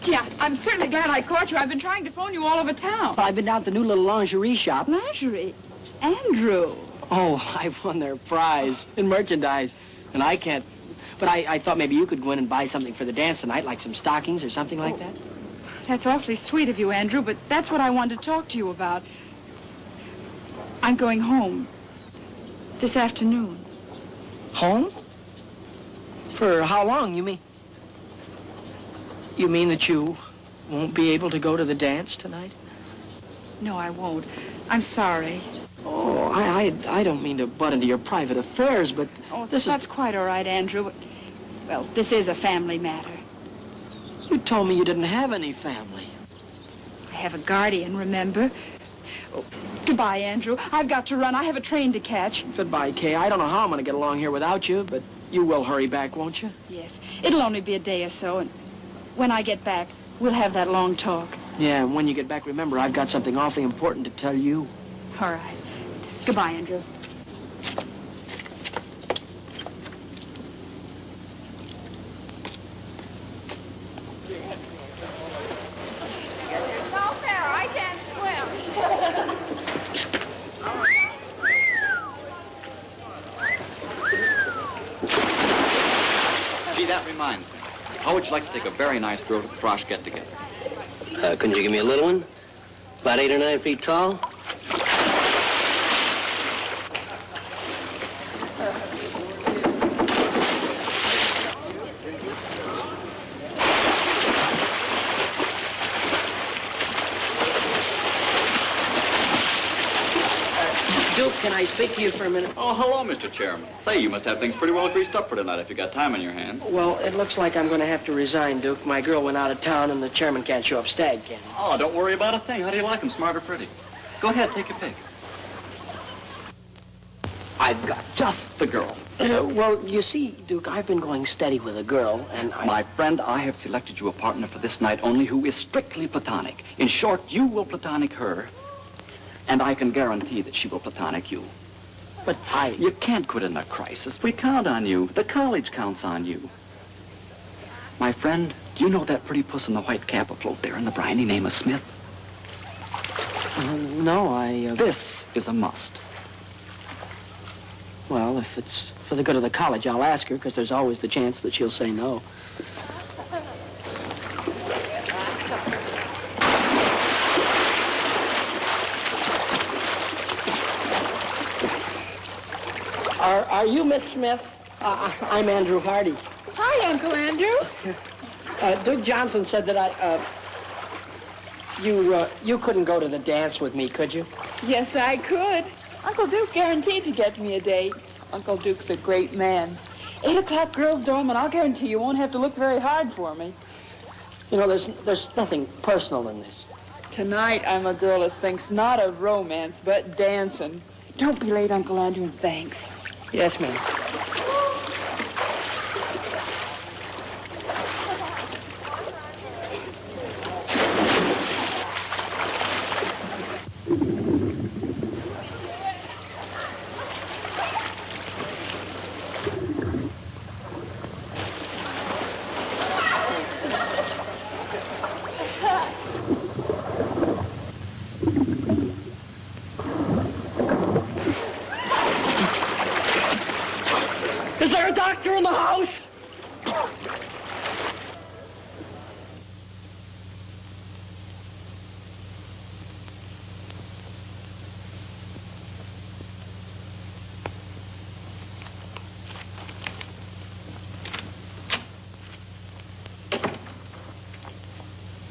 S4: Yeah, I'm certainly glad I caught you. I've been trying to phone you all over town.
S5: Well, I've been down to the new little lingerie shop.
S4: Lingerie? Andrew.
S5: Oh, I won their prize in merchandise. And I can't... But I thought maybe you could go in and buy something for the dance tonight, like some stockings or something like that.
S4: That's awfully sweet of you, Andrew, but that's what I wanted to talk to you about. I'm going home this afternoon.
S5: Home? For how long, you mean? You mean that you won't be able to go to the dance tonight?
S4: No, I won't. I'm sorry.
S5: Oh, I don't mean to butt into your private affairs, but
S4: that's quite all right, Andrew. Well, this is a family matter.
S5: You told me you didn't have any family.
S4: I have a guardian, remember? Oh, goodbye, Andrew. I've got to run. I have a train to catch.
S5: Goodbye, Kay. I don't know how I'm going to get along here without you, but you will hurry back, won't you?
S4: Yes. It'll only be a day or so, and when I get back, we'll have that long talk.
S5: Yeah, and when you get back, remember, I've got something awfully important to tell you.
S4: All right. Goodbye, Andrew.
S16: No fair. I can't swim.
S10: Gee, that reminds me. How would you like to take a very nice girl to the Frosh get-together?
S17: Couldn't you give me a little one? About 8 or 9 feet tall?
S5: Duke, can I speak to you for a minute?
S10: Oh, hello, Mr. Chairman. Say, you must have things pretty well greased up for tonight if you got time on your hands.
S5: Well, it looks like I'm going to have to resign, Duke. My girl went out of town, and the chairman can't show up stag, can he?
S10: Oh, don't worry about a thing. How do you like them, smart or pretty? Go ahead, take your pick. I've got just the girl.
S5: Well, you see, Duke, I've been going steady with a girl, and
S10: My friend, I have selected you a partner for this night only who is strictly platonic. In short, you will platonic her, and I can guarantee that she will platonic you.
S5: But
S10: You can't quit in a crisis. We count on you. The college counts on you. My friend, do you know that pretty puss in the white cap afloat there in the briny name of Smith?
S5: No,
S10: This is a must.
S5: Well, if it's for the good of the college, I'll ask her, because there's always the chance that she'll say no. Are you Miss Smith? I'm Andrew Hardy.
S4: Hi, Uncle Andrew.
S5: Duke Johnson said that you couldn't go to the dance with me, could you?
S4: Yes, I could. Uncle Duke guaranteed to get me a date. Uncle Duke's a great man. 8 o'clock girls' dorm, and I'll guarantee you won't have to look very hard for me.
S5: You know, there's nothing personal in this.
S4: Tonight, I'm a girl that thinks not of romance, but dancing. Don't be late, Uncle Andrew, and thanks.
S5: Yes, ma'am. Is there a doctor in the house?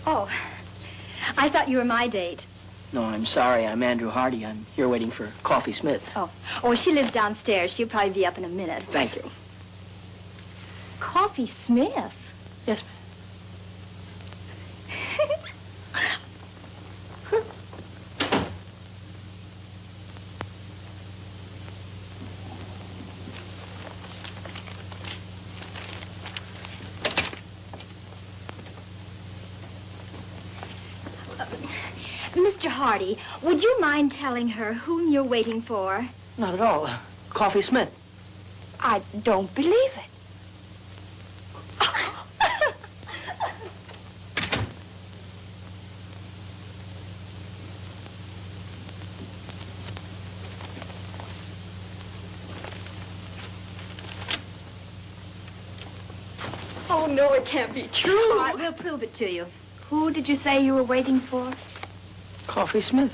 S7: Oh, I thought you were my date.
S5: No, I'm sorry. I'm Andrew Hardy. I'm here waiting for Coffee Smith.
S7: Oh, she lives downstairs. She'll probably be up in a minute.
S5: Thank you.
S7: Coffee Smith?
S5: Yes,
S7: Mr. Hardy, would you mind telling her whom you're waiting for?
S5: Not at all. Coffee Smith.
S7: I don't believe it. Oh, no, it can't be true. All right, we'll prove it to you. Who did you say you were waiting for?
S5: Coffee Smith.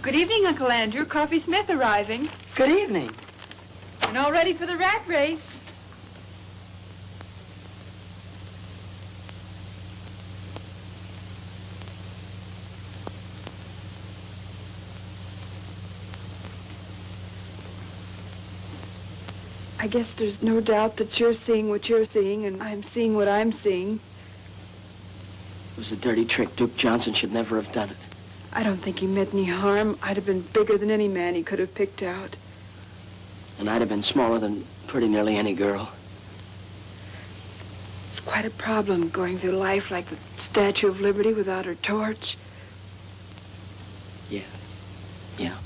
S4: Good evening, Uncle Andrew. Coffee Smith arriving.
S5: Good evening.
S4: And all ready for the rat race. I guess there's no doubt that you're seeing what you're seeing, and I'm seeing what I'm seeing.
S5: It was a dirty trick. Duke Johnson should never have done it.
S4: I don't think he meant any harm. I'd have been bigger than any man he could have picked out.
S5: And I'd have been smaller than pretty nearly any girl.
S4: It's quite a problem going through life like the Statue of Liberty without her torch.
S5: Yeah.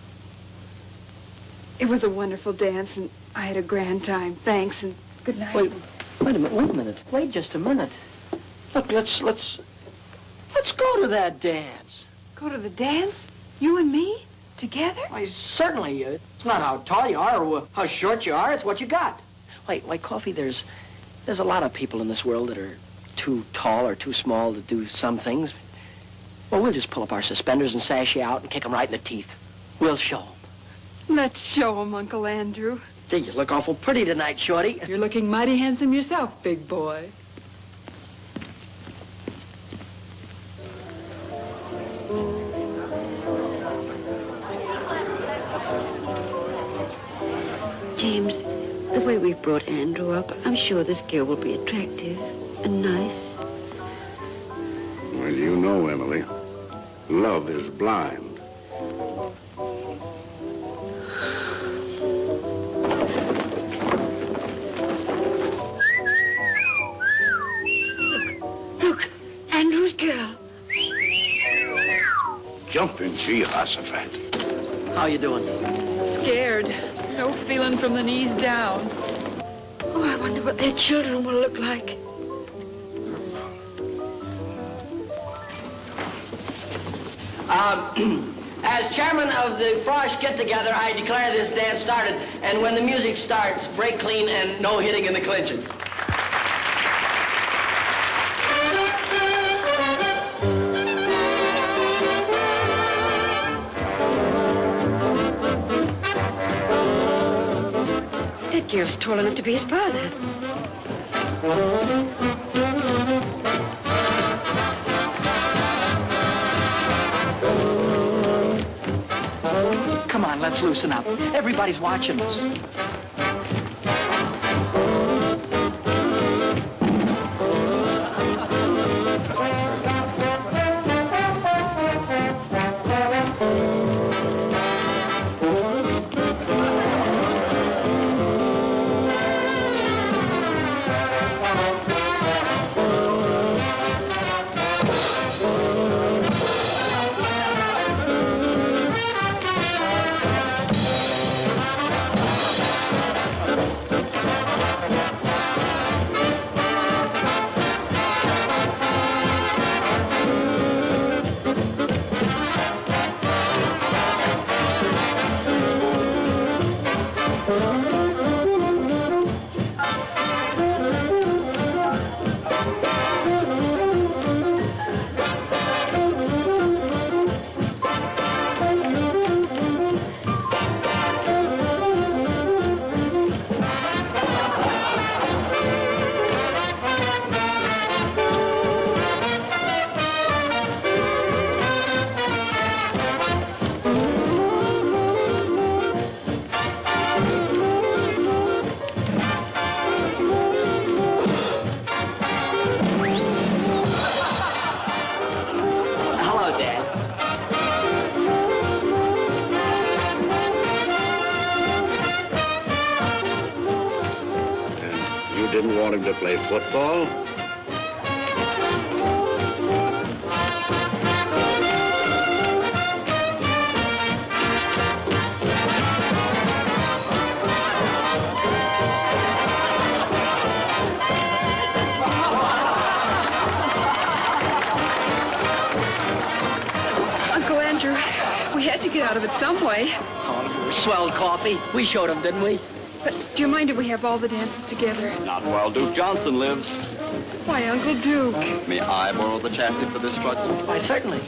S4: It was a wonderful dance, and I had a grand time. Thanks, and good night.
S5: Wait a minute. Wait just a minute. Look, let's go to that dance.
S4: Go to the dance? You and me? Together?
S5: Why, certainly. It's not how tall you are or how short you are. It's what you got. Why, Coffee, there's a lot of people in this world that are too tall or too small to do some things. Well, we'll just pull up our suspenders and sash you out and kick them right in the teeth. We'll show them.
S4: Let's show 'em, Uncle Andrew.
S5: Gee, you look awful pretty tonight, Shorty.
S4: You're looking mighty handsome yourself, big boy.
S2: James, the way we've brought Andrew up, I'm sure this girl will be attractive and nice.
S1: Well, you know, Emily, love is blind.
S2: Look, Andrew's girl.
S1: Jumping Jehoshaphat.
S5: How you doing?
S4: Scared. No feeling from the knees down.
S2: Oh, I wonder what their children will look like.
S5: As chairman of the Frosh get-together, I declare this dance started. And when the music starts, break clean and no hitting in the clinches.
S2: That girl's tall enough to be his father.
S5: Come on, let's loosen up. Everybody's watching us.
S1: didn't want him to play football.
S2: Uncle Andrew, we had to get out of it some way.
S5: Oh, you were swelled coffee. We showed him, didn't we?
S2: But do you mind if we have all the dances together?
S10: Not while Duke Johnson lives.
S2: Why, Uncle Duke?
S10: May I borrow the chassis for this truck?
S5: Why, certainly.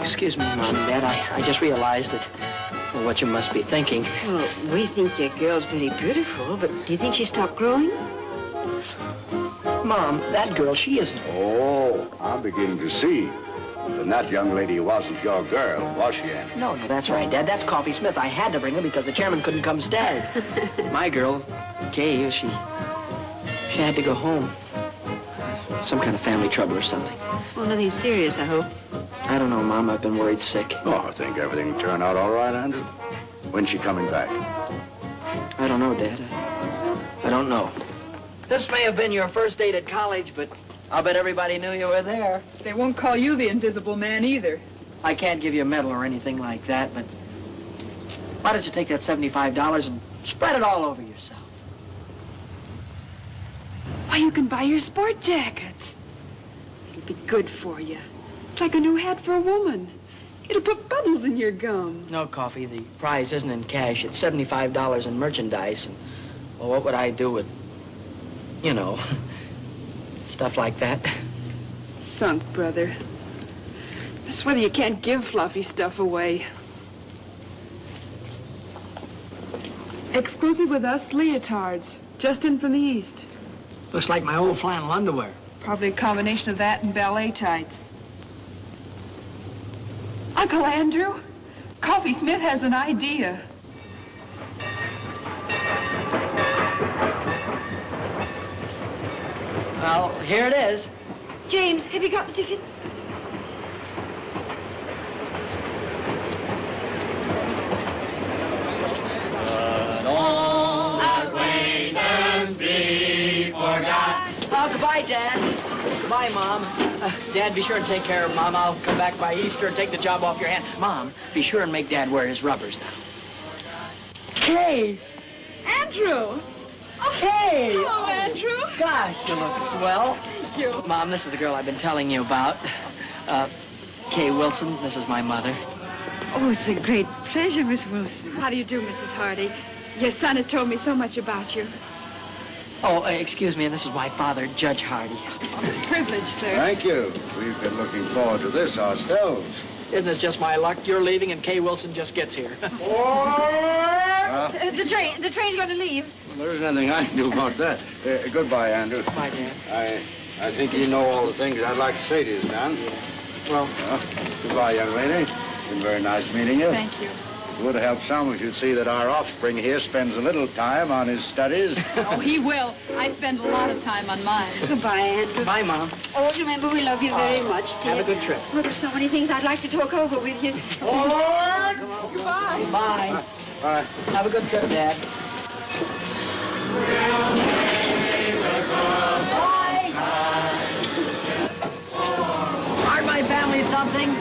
S5: Excuse me, Mom and Dad. I just realized that what you must be thinking.
S2: Well, we think your girl's very beautiful, but do you think she stopped growing?
S5: Mom, that girl, she isn't.
S1: Oh, I'm beginning to see. Then that young lady wasn't your girl, was she, Andy?
S5: No, that's right, Dad. That's Coffee Smith. I had to bring her because the chairman couldn't come stay. My girl, Kay, she had to go home. Some kind of family trouble or something.
S2: Well, nothing serious, I hope.
S5: I don't know, Mom. I've been worried sick.
S1: Oh, I think everything turned out all right, Andrew. When's she coming back?
S5: I don't know, Dad. I don't know. This may have been your first date at college, but I'll bet everybody knew you were there.
S4: They won't call you the Invisible Man either.
S5: I can't give you a medal or anything like that, but why don't you take that $75 and spread it all over yourself?
S2: Why, you can buy your sport jackets. It'll be good for you. It's like a new hat for a woman. It'll put bubbles in your gum.
S5: No, Coffee. The prize isn't in cash. It's $75 in merchandise. And, well, what would I do with, you know, stuff like that?
S2: Sunk, brother. That's whether you can't give fluffy stuff away.
S4: Exclusive with us, leotards. Just in from the East.
S5: Looks like my old flannel underwear.
S4: Probably a combination of that and ballet tights. Uncle Andrew, Coffee Smith has an idea.
S5: Well, here it is.
S2: James, have you got the tickets?
S18: All acquaintance be forgot.
S5: Oh, goodbye, Dad. Goodbye, Mom. Dad, be sure and take care of Mom. I'll come back by Easter and take the job off your hand. Mom, be sure and make Dad wear his rubbers now. Kay!
S4: Andrew!
S5: Kay!
S4: Hello, Andrew.
S5: Gosh, you look swell.
S4: Thank you.
S5: Mom, this is the girl I've been telling you about. Kay Wilson. This is my mother.
S2: Oh, it's a great pleasure, Miss Wilson. How do you do, Mrs. Hardy? Your son has told me so much about you.
S5: Oh, excuse me, and this is my father, Judge Hardy.
S4: It's a privilege, sir.
S1: Thank you. We've been looking forward to this ourselves.
S5: Isn't this just my luck? You're leaving and Kay Wilson just gets here.
S2: The train's going to leave.
S1: Well, there isn't anything I can do about that. Goodbye, Andrew.
S5: Bye, Dad.
S1: I think you know all the things I'd like to say to you, son.
S5: Well,
S1: goodbye, young lady. Been very nice meeting you.
S4: Thank you.
S1: It would help some if you'd see that our offspring here spends a little time on his studies.
S4: Oh, he will. I spend a lot of time on mine.
S2: Goodbye, Andrew.
S5: Bye, Mom.
S2: Oh, remember, we love you very much, dear.
S5: Have a good trip.
S2: Well, there's so many things I'd like to talk over with you.
S4: Goodbye.
S5: Bye.
S1: Bye.
S5: Have a good trip, Dad. Aren't my family something?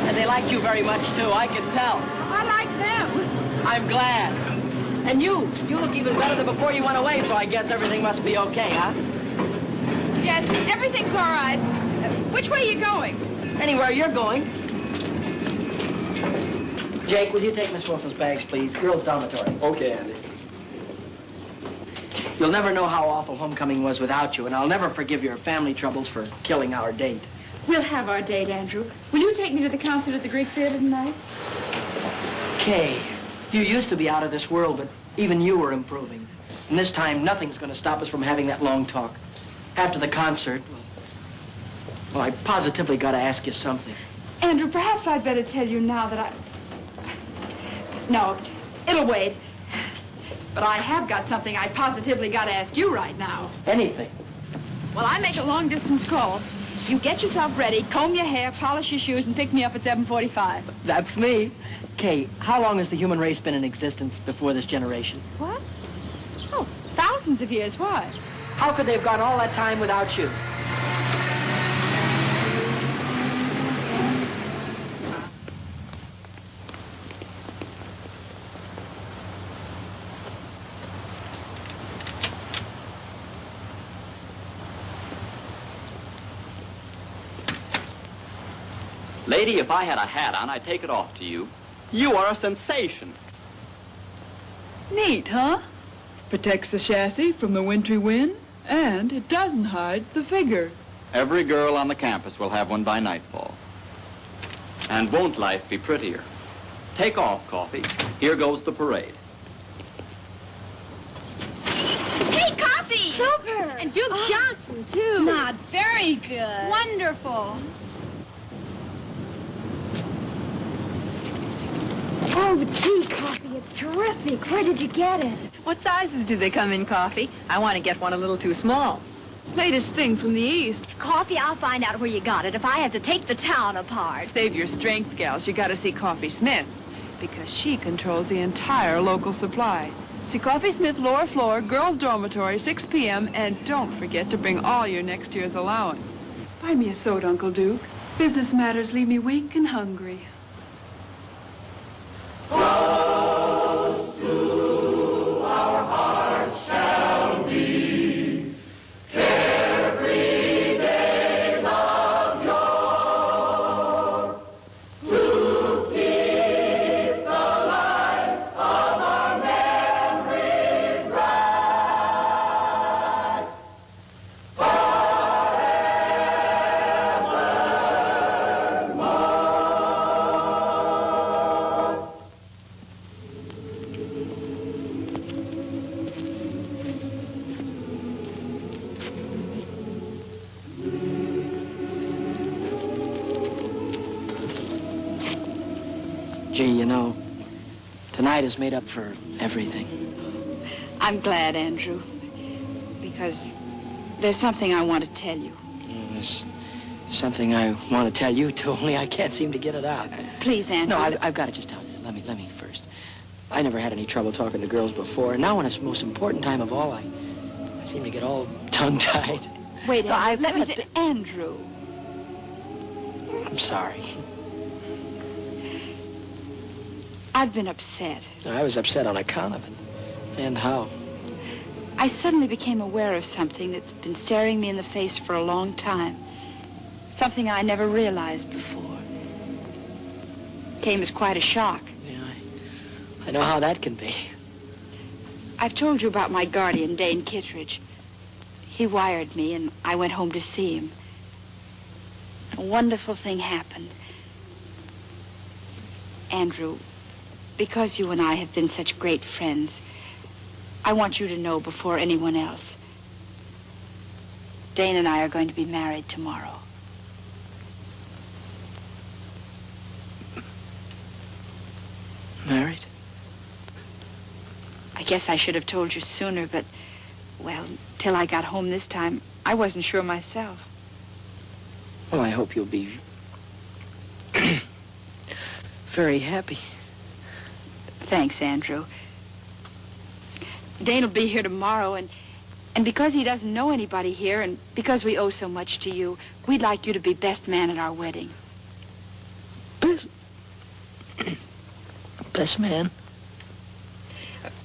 S5: And they liked you very much, too. I can tell.
S4: I like them.
S5: I'm glad. And you look even better than before you went away, so I guess everything must be okay, huh?
S4: Yes, everything's all right. Which way are you going?
S5: Anywhere you're going. Jake, will you take Miss Wilson's bags, please? Girls' dormitory.
S12: Okay, Andy.
S5: You'll never know how awful homecoming was without you, and I'll never forgive your family troubles for killing our date.
S4: We'll have our date, Andrew. Will you take me to the concert at the Greek Theater tonight?
S5: Kay, you used to be out of this world, but even you were improving. And this time, nothing's going to stop us from having that long talk. After the concert, well, I positively got to ask you something.
S4: Andrew, perhaps I'd better tell you now that No, it'll wait. But I have got something I positively got to ask you right now.
S5: Anything.
S4: Well, I make a long-distance call. You get yourself ready, comb your hair, polish your shoes, and pick me up at 7:45.
S5: That's me. Kay, how long has the human race been in existence before this generation?
S4: What? Oh, thousands of years. Why?
S5: How could they have gone all that time without you?
S10: Lady, if I had a hat on, I'd take it off to you. You are a sensation.
S4: Neat, huh? Protects the chassis from the wintry wind, and it doesn't hide the figure.
S10: Every girl on the campus will have one by nightfall. And won't life be prettier? Take off, Coffee. Here goes the parade.
S16: Hey, Coffee!
S2: Super!
S16: And Duke Johnson, too.
S2: Not very good.
S16: Wonderful.
S2: Oh, gee, Coffee, it's terrific. Where did you get it?
S4: What sizes do they come in, Coffee? I want to get one a little too small. Latest thing from the East.
S2: Coffee, I'll find out where you got it if I have to take the town apart.
S4: Save your strength, gals. You got to see Coffee Smith, because she controls the entire local supply. See Coffee Smith, lower floor, girls' dormitory, 6 p.m., and don't forget to bring all your next year's allowance. Buy me a soda, Uncle Duke. Business matters leave me weak and hungry.
S18: Close to our hearts shall be carefree days of yore, to keep the light of our memory bright forevermore.
S5: Gee, you know, tonight is made up for everything.
S4: I'm glad, Andrew, because there's something I want to tell you.
S5: There's something I want to tell you, too, only I can't seem to get it out.
S4: Please, Andrew.
S5: No, I've got to just tell you. Let me first. I never had any trouble talking to girls before, and now when it's the most important time of all, I seem to get all tongue-tied.
S4: Wait,
S5: No,
S4: let me Andrew.
S5: I'm sorry.
S4: I've been upset.
S5: I was upset on account of it. And how?
S4: I suddenly became aware of something that's been staring me in the face for a long time. Something I never realized before. Came as quite a shock.
S5: Yeah, I know how that can be.
S4: I've told you about my guardian, Dane Kittredge. He wired me, and I went home to see him. A wonderful thing happened. Andrew, because you and I have been such great friends, I want you to know before anyone else. Dane and I are going to be married tomorrow.
S5: Married?
S4: I guess I should have told you sooner, but, well, till I got home this time, I wasn't sure myself.
S5: Well, I hope you'll be very happy.
S4: Thanks, Andrew. Dane will be here tomorrow, and because he doesn't know anybody here, and because we owe so much to you, we'd like you to be best man at our wedding.
S5: Best man?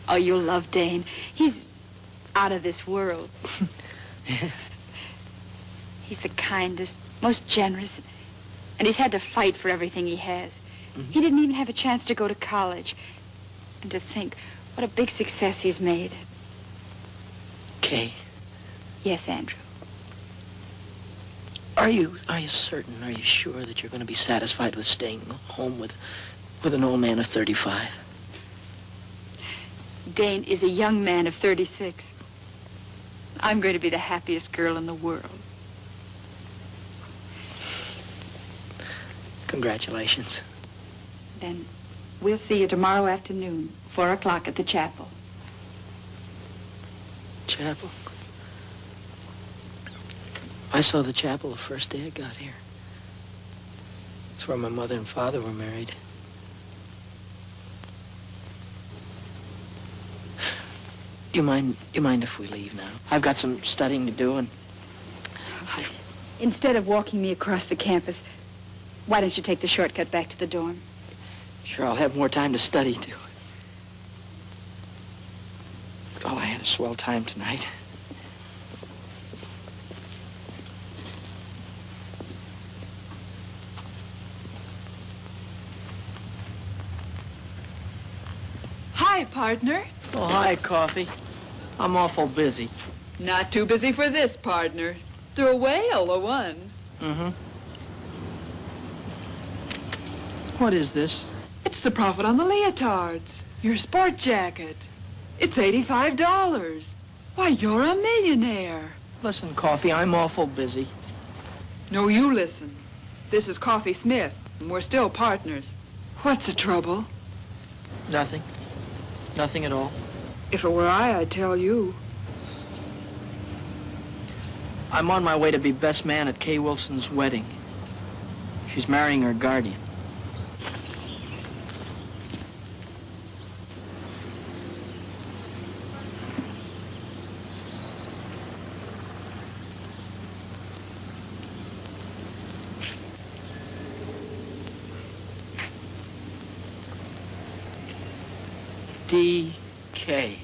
S4: Oh, you'll love Dane. He's out of this world. He's the kindest, most generous, and he's had to fight for everything he has. Mm-hmm. He didn't even have a chance to go to college. And to think what a big success he's made.
S5: Kay.
S4: Yes, Andrew.
S5: Are you certain, are you sure that you're going to be satisfied with staying home with an old man of 35?
S4: Dane is a young man of 36. I'm going to be the happiest girl in the world.
S5: Chapel? I saw the chapel the first day I got here. It's where my mother and father were married. You mind if we leave now? I've got some studying to do, and
S2: Instead of walking me across the campus, why don't you take the shortcut back to the dorm?
S5: sure I'll have more time to study, too. Oh, I had a swell time tonight.
S4: Hi, partner.
S5: Oh, hi, Coffee. I'm awful busy.
S4: Not too busy for this, partner. They're a whale, a one.
S5: Mm-hmm. What is this?
S4: It's the profit on the leotards. Your sport jacket. It's $85. Why, you're a millionaire.
S5: Listen, Coffee, I'm awful busy.
S4: No, you listen. This is Coffee Smith, and we're still partners. What's the trouble?
S5: Nothing. Nothing at all.
S4: If it were I'd tell you.
S5: I'm on my way to be best man at Kay Wilson's wedding. She's marrying her guardian. D.K.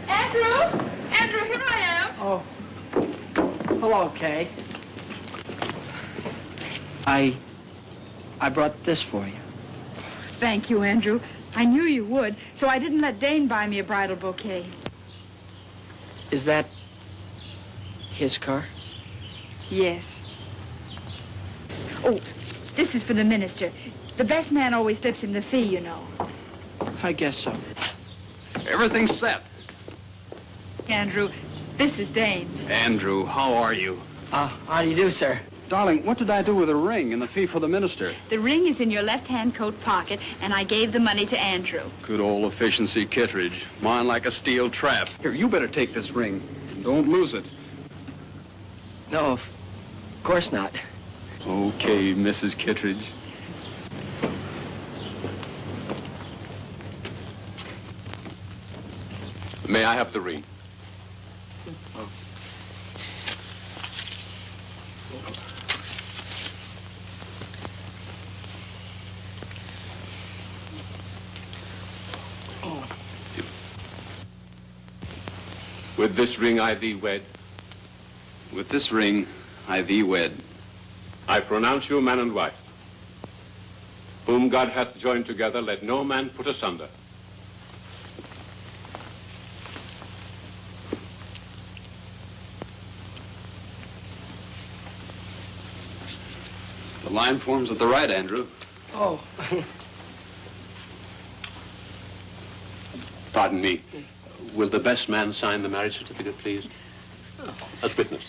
S4: Andrew, here I am.
S5: Oh. Hello, Kay. I brought this for you.
S2: Thank you, Andrew. I knew you would, so I didn't let Dane buy me a bridal bouquet.
S5: Is that his car?
S2: Yes. Oh, this is for the minister. The best man always slips him the fee, you know.
S5: I guess so.
S8: Everything's set.
S2: Andrew, this is Dane.
S8: Andrew, how are you?
S5: How do you do, sir?
S8: Darling, what did I do with the ring and the fee for the minister?
S2: The ring is in your left-hand coat pocket, and I gave the money to Andrew.
S8: Good old efficiency Kittredge. Mine like a steel trap. Here, you better take this ring. Don't lose it.
S5: No, of course not.
S8: Okay, Mrs. Kittredge. May I have the ring? With this ring I thee wed. With this ring I thee wed.
S6: I pronounce you man and wife. Whom God hath joined together, let no man put asunder.
S8: The line forms at the right, Andrew.
S5: Oh.
S6: Pardon me. Will the best man sign the marriage certificate, please? As witness.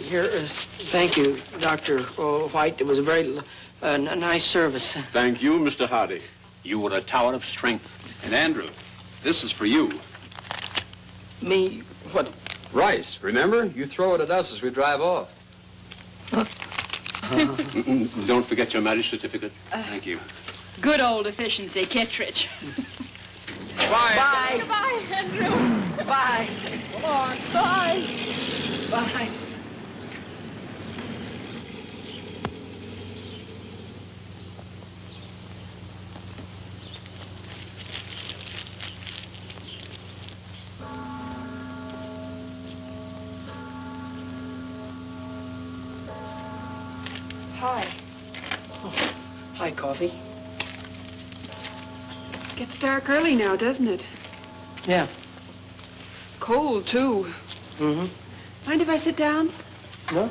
S5: Here is... Thank you, Dr. White. It was a very nice service.
S6: Thank you, Mr. Hardy. You were a tower of strength.
S8: And Andrew, this is for you.
S5: Me? What?
S8: Rice, remember? You throw it at us as we drive off.
S6: Don't forget your marriage certificate.
S8: Thank you.
S2: Good old efficiency, Kittredge.
S8: Bye.
S5: Bye.
S4: Goodbye, Andrew.
S5: Bye.
S4: Come on. Bye.
S5: Bye.
S4: Hi.
S5: Oh, hi, Coffee.
S4: Gets dark early now, doesn't it?
S5: Yeah.
S4: Cold, too.
S5: Mm-hmm.
S4: Mind if I sit down?
S5: No.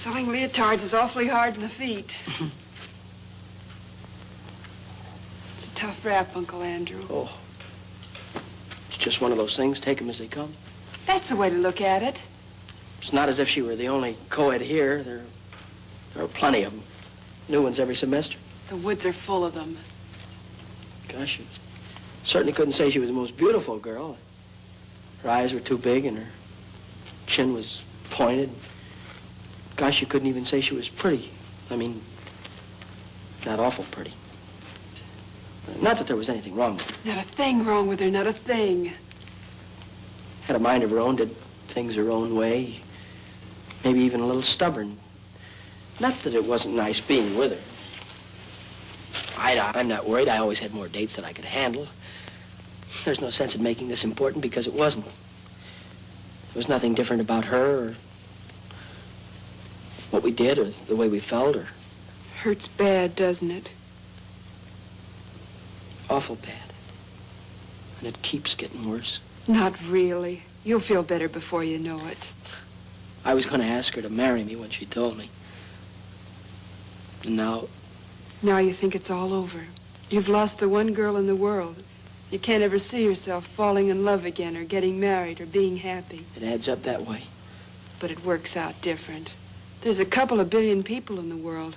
S4: Selling leotards is awfully hard on the feet. tough rap, Uncle Andrew.
S5: Oh. It's just one of those things. Take them as they come.
S4: That's the way to look at it.
S5: It's not as if she were the only co-ed here. There are plenty of them. New ones every semester.
S4: The woods are full of them.
S5: Gosh, you certainly couldn't say she was the most beautiful girl. Her eyes were too big and her chin was pointed. Gosh, you couldn't even say she was pretty. I mean, not awful pretty. Not that there was anything wrong with her.
S4: Not a thing wrong with her, not a thing.
S5: Had a mind of her own, did things her own way. Maybe even a little stubborn. Not that it wasn't nice being with her. I'm not worried. I always had more dates than I could handle. There's no sense in making this important because it wasn't. There was nothing different about her or what we did or the way we felt or...
S4: Hurts bad, doesn't it?
S5: Awful bad. And it keeps getting worse.
S4: Not really. You'll feel better before you know it.
S5: I was going to ask her to marry me when she told me. And now...
S4: Now you think it's all over. You've lost the one girl in the world. You can't ever see yourself falling in love again or getting married or being happy.
S5: It adds up that way.
S4: But it works out different. There's a couple of billion people in the world,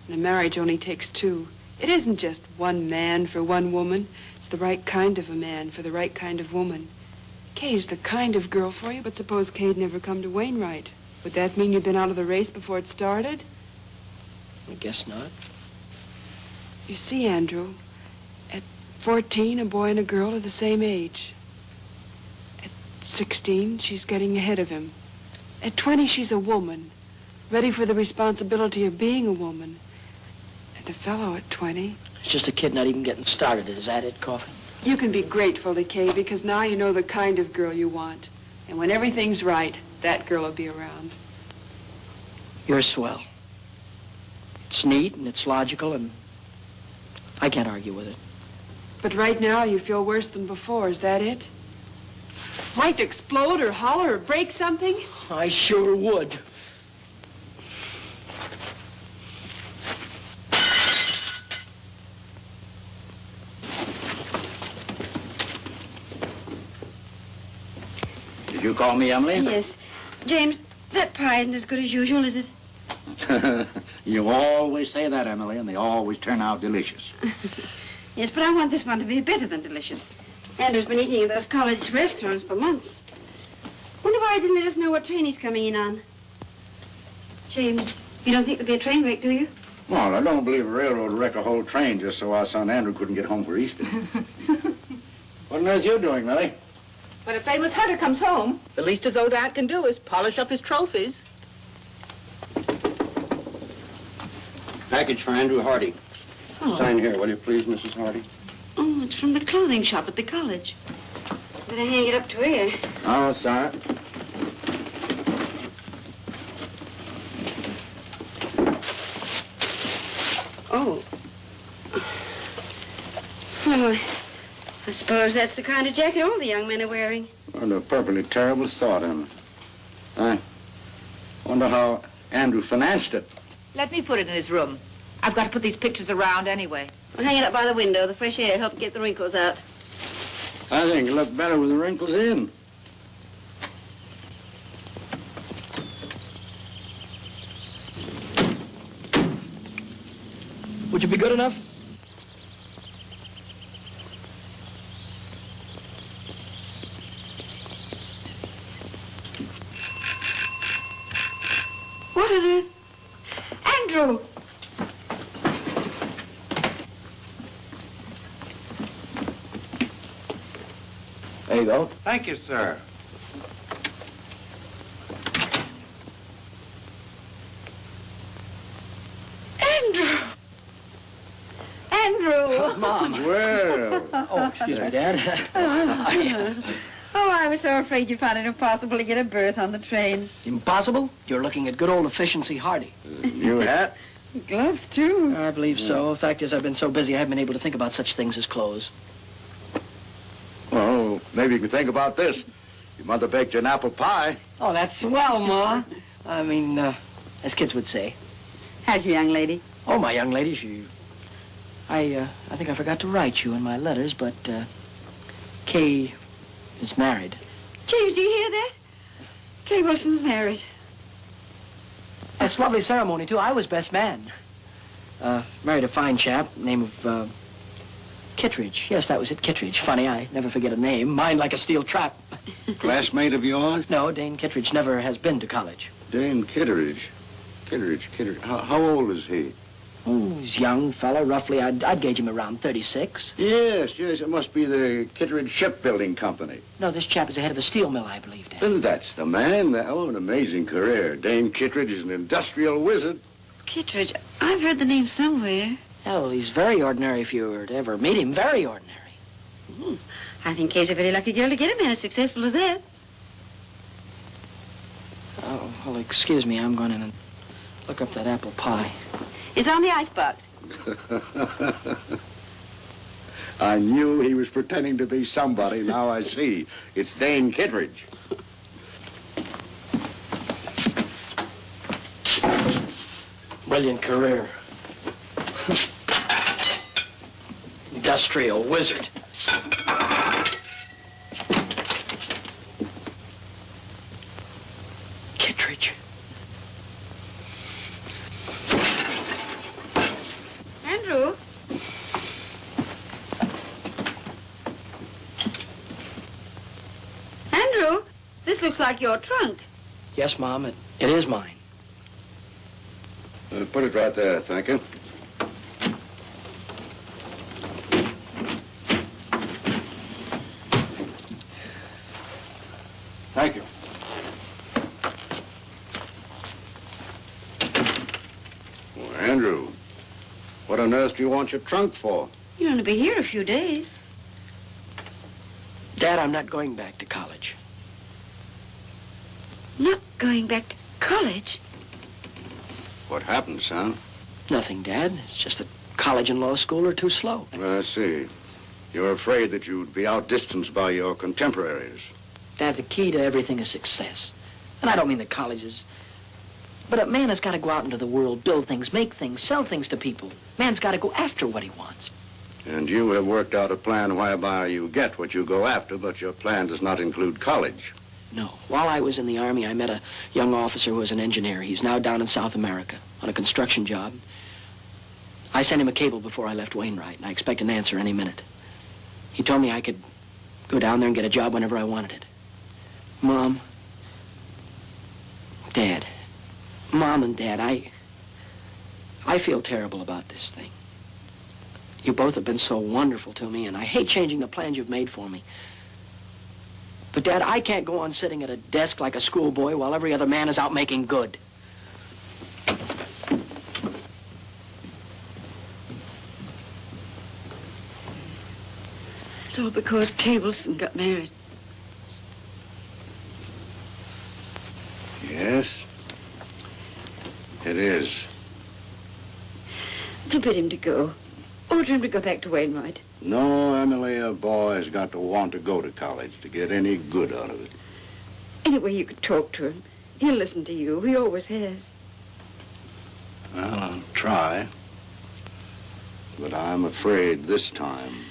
S4: and a marriage only takes two. It isn't just one man for one woman. It's the right kind of a man for the right kind of woman. Kay's the kind of girl for you, but suppose Kay'd never come to Wainwright. Would that mean you'd been out of the race before it started?
S5: I guess not.
S4: You see, Andrew, at 14, a boy and a girl are the same age. At 16, she's getting ahead of him. At 20, she's a woman, ready for the responsibility of being a woman. And a fellow at 20...
S5: It's just a kid not even getting started. Is that it, Coffin?
S4: You can be grateful to Kay because now you know the kind of girl you want. And when everything's right, that girl will be around.
S5: You're swell. It's neat and it's logical and I can't argue with it.
S4: But right now you feel worse than before. Is that it? Like to explode or holler or break something?
S5: I sure would.
S1: Did you call me, Emily?
S2: Yes. James, that pie isn't as good as usual, is it?
S1: You always say that, Emily, and they always turn out delicious.
S2: Yes, but I want this one to be better than delicious. Andrew's been eating in those college restaurants for months. Wonder why he didn't let us know what train he's coming in on. James, you don't think there'll be a train wreck, do you?
S1: Well, I don't believe a railroad would wreck a whole train just so our son Andrew couldn't get home for Easter. What on earth are you doing, Millie?
S13: When a famous hunter comes home, the least his old aunt can do is polish up his trophies.
S6: Package for Andrew Hardy.
S2: Oh.
S6: Sign here, will you please, Mrs. Hardy?
S2: Oh, it's from the clothing shop at the college. Better hang it up to air.
S1: Oh, sorry.
S2: Oh. Well, I suppose that's the kind of jacket all the young men are wearing.
S1: What a perfectly terrible thought, Emma. I wonder how Andrew financed it.
S13: Let me put it in his room. I've got to put these pictures around anyway.
S2: Well, hang it up by the window. The fresh air helps get the wrinkles out.
S1: I think it looked better with the wrinkles in.
S5: Would you be good enough?
S2: What on earth? Andrew!
S9: There you go.
S6: Thank you, sir.
S2: Andrew! Andrew!
S5: Mom.
S1: Well.
S5: Oh, excuse me, Dad.
S2: Oh, I was so afraid you'd find it impossible to get a berth on the train.
S5: Impossible? You're looking at good old efficiency Hardy.
S1: New hat?
S2: Gloves, too.
S5: I believe so. The fact is, I've been so busy I haven't been able to think about such things as clothes.
S1: Well, maybe you can think about this. Your mother baked you an apple pie.
S5: Oh, that's swell, Ma. I mean, as kids would say.
S2: How's your young lady?
S5: Oh, my young lady, I think I forgot to write you in my letters, but, Kay is married.
S2: James, do you hear that? Kay Wilson's married.
S5: That's a lovely ceremony, too. I was best man. Married a fine chap, name of, Kittredge. Yes, that was it, Kittredge. Funny, I never forget a name. Mind like a steel trap.
S1: Classmate of yours?
S5: No, Dane Kittredge never has been to college.
S1: Dane Kittredge. Kittredge. How old is he?
S5: Oh, he's a young fellow, roughly. I'd gauge him around 36.
S1: Yes. It must be the Kittredge Shipbuilding Company.
S5: No, this chap is the head of a steel mill, I believe, Dad.
S1: Well, that's the man. Oh, an amazing career. Dane Kittredge is an industrial wizard.
S2: Kittredge, I've heard the name somewhere.
S5: Oh, he's very ordinary if you were to ever meet him. Very ordinary.
S2: I think Kay's a very lucky girl to get a man as successful as that.
S5: Oh, well, excuse me. I'm going in and look up that apple pie.
S2: It's on the icebox.
S1: I knew he was pretending to be somebody. Now I see. It's Dane Kittredge.
S5: Brilliant career. Industrial wizard. Kittredge.
S2: Andrew? Andrew, this looks like your trunk.
S5: Yes, Mom, it is mine.
S1: Put it right there, thank you. Thank you. Well, Andrew, what on earth do you want your trunk for?
S2: You're going to be here a few days.
S5: Dad, I'm not going back to college.
S2: Not going back to college?
S1: What happened, son?
S5: Nothing, Dad. It's just that college and law school are too slow.
S1: I see. You're afraid that you'd be outdistanced by your contemporaries.
S5: Dad, the key to everything is success. And I don't mean the colleges. But a man has got to go out into the world, build things, make things, sell things to people. Man's got to go after what he wants.
S1: And you have worked out a plan whereby you get what you go after, but your plan does not include college.
S5: No. While I was in the Army, I met a young officer who was an engineer. He's now down in South America on a construction job. I sent him a cable before I left Wainwright, and I expect an answer any minute. He told me I could go down there and get a job whenever I wanted it. Mom, Dad, Mom and Dad, I feel terrible about this thing. You both have been so wonderful to me, and I hate changing the plans you've made for me. But, Dad, I can't go on sitting at a desk like a schoolboy while every other man is out making good.
S2: It's all because Kay Wilson got married.
S1: Yes, it is.
S2: Forbid him to go. Order him to go back to Wainwright.
S1: No, Emily, a boy's got to want to go to college to get any good out of it.
S2: Anyway, you could talk to him. He'll listen to you. He always has.
S1: Well, I'll try. But I'm afraid this time...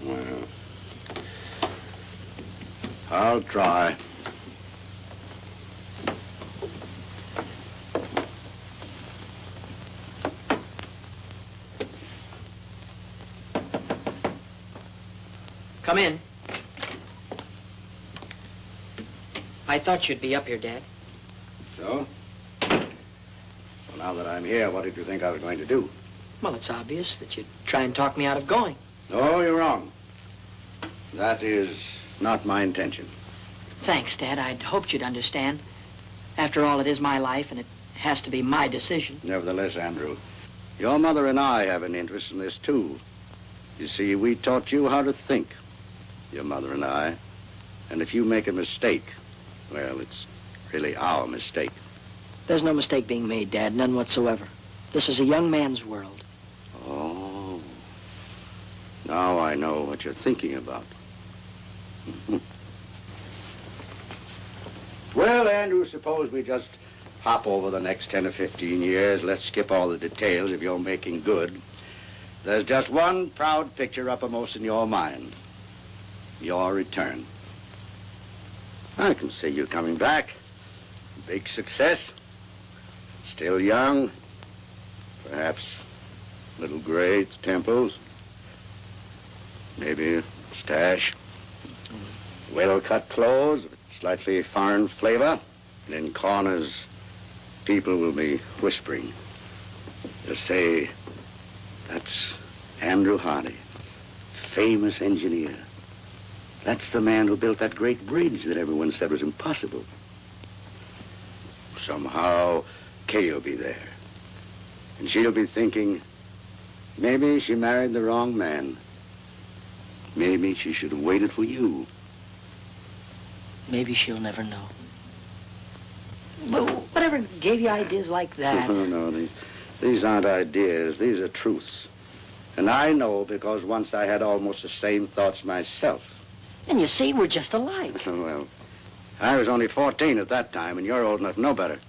S1: Well, I'll try.
S5: Come in. I thought you'd be up here, Dad.
S1: So? Well, now that I'm here, what did you think I was going to do?
S5: Well, it's obvious that you'd try and talk me out of going.
S1: No, you're wrong. That is not my intention.
S5: Thanks, Dad. I'd hoped you'd understand. After all, it is my life, and it has to be my decision.
S1: Nevertheless, Andrew, your mother and I have an interest in this, too. You see, we taught you how to think, your mother and I. And if you make a mistake, well, it's really our mistake.
S5: There's no mistake being made, Dad, none whatsoever. This is a young man's world.
S1: Oh. Now I know what you're thinking about. Well, Andrew, suppose we just hop over the next 10 or 15 years. Let's skip all the details if you're making good. There's just one proud picture uppermost in your mind. Your return. I can see you coming back. Big success. Still young. Perhaps a little gray at the temples. Maybe a mustache. Well-cut clothes, slightly foreign flavor. And in corners, people will be whispering. They'll say, that's Andrew Hardy, famous engineer. That's the man who built that great bridge that everyone said was impossible. Somehow, Kay will be there. And she'll be thinking, maybe she married the wrong man. Maybe she should have waited for you.
S5: Maybe she'll never know. Well, whatever gave you ideas like that?
S1: No, these aren't ideas. These are truths. And I know because once I had almost the same thoughts myself.
S5: And you see, we're just alike.
S1: Well, I was only 14 at that time, and you're old enough to know better.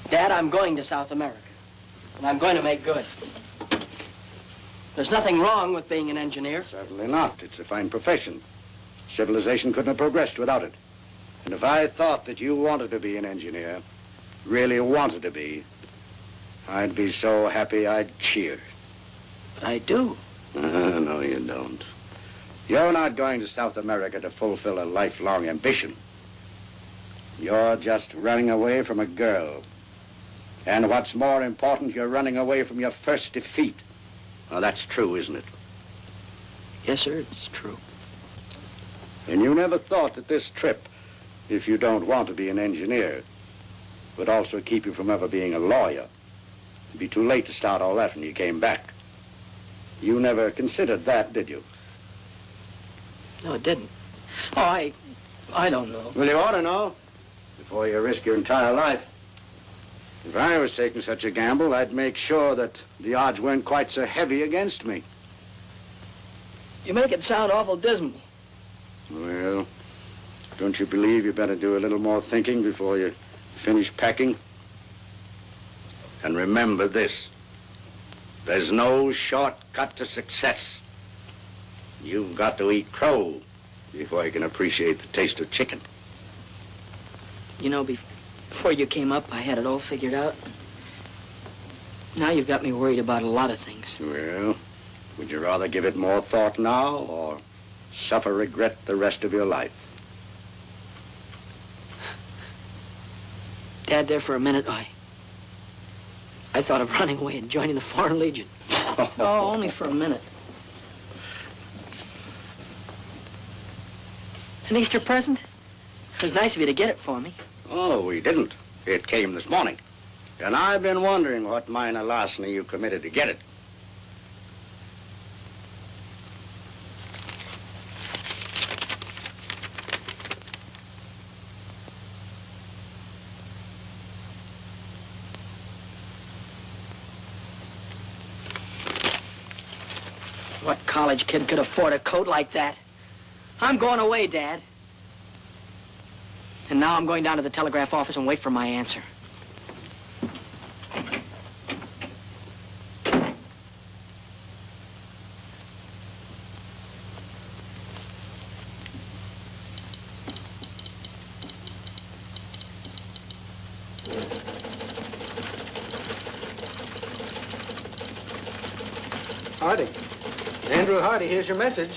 S5: Dad, I'm going to South America. And I'm going to make good. There's nothing wrong with being an engineer.
S1: Certainly not. It's a fine profession. Civilization couldn't have progressed without it. And if I thought that you wanted to be an engineer, really wanted to be, I'd be so happy I'd cheer.
S5: But I do.
S1: No, you don't. You're not going to South America to fulfill a lifelong ambition. You're just running away from a girl. And what's more important, you're running away from your first defeat. Well, that's true, isn't it?
S5: Yes, sir, it's true.
S1: And you never thought that this trip, if you don't want to be an engineer, would also keep you from ever being a lawyer. It'd be too late to start all that when you came back. You never considered that, did you?
S5: No, it didn't. Oh, I don't know.
S1: Well, you ought to know before you risk your entire life. If I was taking such a gamble, I'd make sure that the odds weren't quite so heavy against me.
S5: You make it sound awful dismal.
S1: Well, don't you believe you better do a little more thinking before you finish packing? And remember this. There's no shortcut to success. You've got to eat crow before you can appreciate the taste of chicken.
S5: You know, before you came up, I had it all figured out. Now you've got me worried about a lot of things.
S1: Well, would you rather give it more thought now or suffer regret the rest of your life?
S5: Dad, there for a minute, I thought of running away and joining the Foreign Legion. Oh, only for a minute. An Easter present? It was nice of you to get it for me.
S1: Oh, we didn't. It came this morning. And I've been wondering what minor larceny you committed to get it.
S5: What college kid could afford a coat like that? I'm going away, Dad. And now I'm going down to the telegraph office and wait for my answer.
S3: Hardy. Andrew Hardy, here's your message.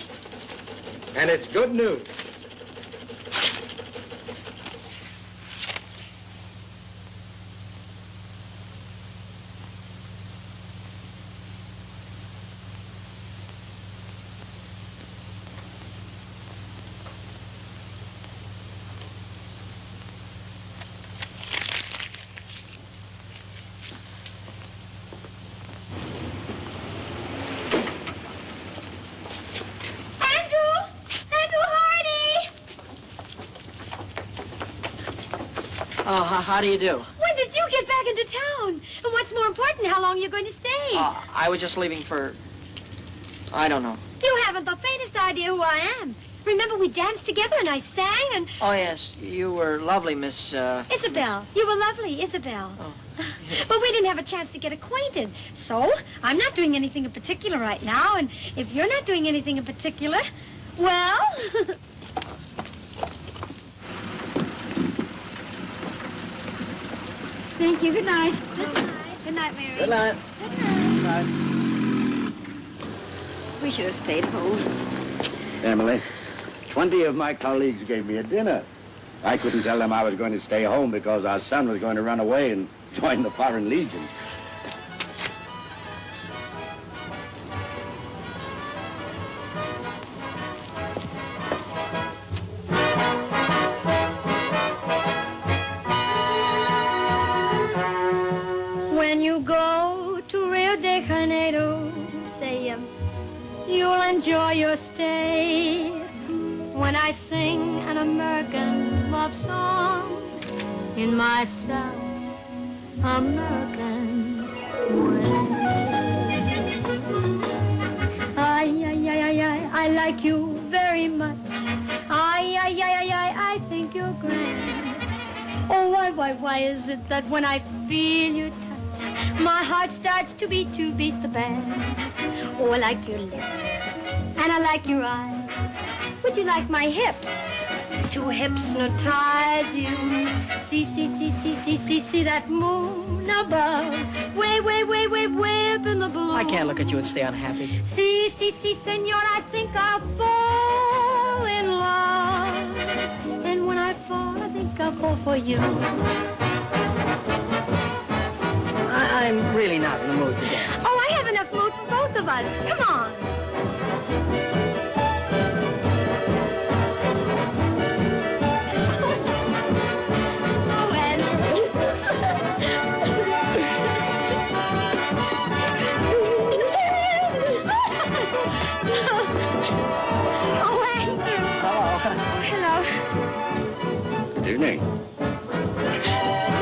S3: And it's good news.
S5: Oh, how do you do?
S16: When did you get back into town? And what's more important, how long are you going to stay?
S5: I was just leaving for... I don't know.
S16: You haven't the faintest idea who I am. Remember we danced together and I sang and...
S5: Oh, yes. You were lovely, Miss,
S16: Isabel. You were lovely, Isabel.
S5: Oh.
S16: But we didn't have a chance to get acquainted. So, I'm not doing anything in particular right now, and if you're not doing anything in particular, well... Thank you. Good night. Good night. Good night, Mary.
S3: Good night.
S16: Good night.
S3: Good night.
S2: We should have stayed home.
S1: Emily, 20 of my colleagues gave me a dinner. I couldn't tell them I was going to stay home because our son was going to run away and join the Foreign Legion.
S7: When you go to Rio de Janeiro, say you'll enjoy your stay. When I sing an American love song in my South American way. I like you very much. I think you're grand. Oh, why is it that when I feel your touch, my heart starts to beat the band? Oh, I like your lips, and I like your eyes. Would you like my hips to hypnotize you? See that moon above, way up in the blue.
S5: I can't look at you and stay unhappy.
S7: See, senor, I think I'll fall in love. And when I fall, I think I'll fall for you.
S5: I'm really not in the mood to dance.
S7: Oh, I have enough mood for both of us. Come on. Oh, Andrew. Oh, Andrew.
S5: Hello.
S7: Hello.
S1: Good evening.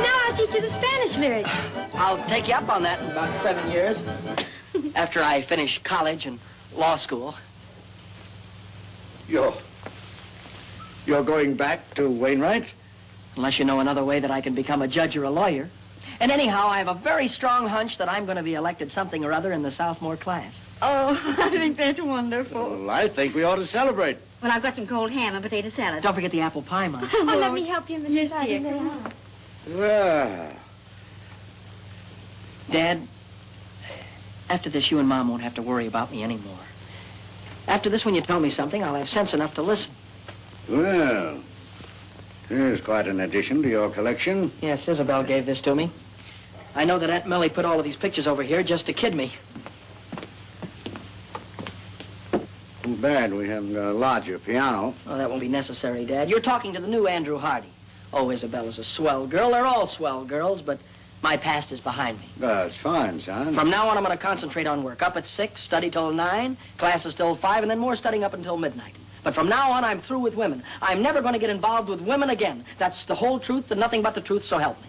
S7: Now I'll teach you the Spanish lyrics.
S5: I'll take you up on that in about 7 years. After I finish college and law school.
S1: You're going back to Wainwright?
S5: Unless you know another way that I can become a judge or a lawyer. And anyhow, I have a very strong hunch that I'm going to be elected something or other in the sophomore class.
S2: Oh, I think that's wonderful.
S1: Well, I think we ought to celebrate.
S2: Well, I've got some cold ham and potato salad.
S5: Don't forget the apple pie, Mom.
S7: Oh, let me help you, Mrs.
S2: Yes,
S7: Hardy.
S2: dear. Come on.
S1: Well,
S5: Dad, after this, you and Mom won't have to worry about me anymore. After this, when you tell me something, I'll have sense enough to listen.
S1: well, here's quite an addition to your collection.
S5: Yes, Isabel gave this to me. I know that Aunt Millie put all of these pictures over here just to kid me.
S1: Too bad we haven't got a larger piano.
S5: Oh, that won't be necessary, Dad. You're talking to the new Andrew Hardy. Oh, Isabella's a swell girl. They're all swell girls, but my past is behind me.
S1: That's fine, son.
S5: From now on, I'm going to concentrate on work. Up at 6, study till 9, classes till 5, and then more studying up until midnight. But from now on, I'm through with women. I'm never going to get involved with women again. That's the whole truth and nothing but the truth, so help me.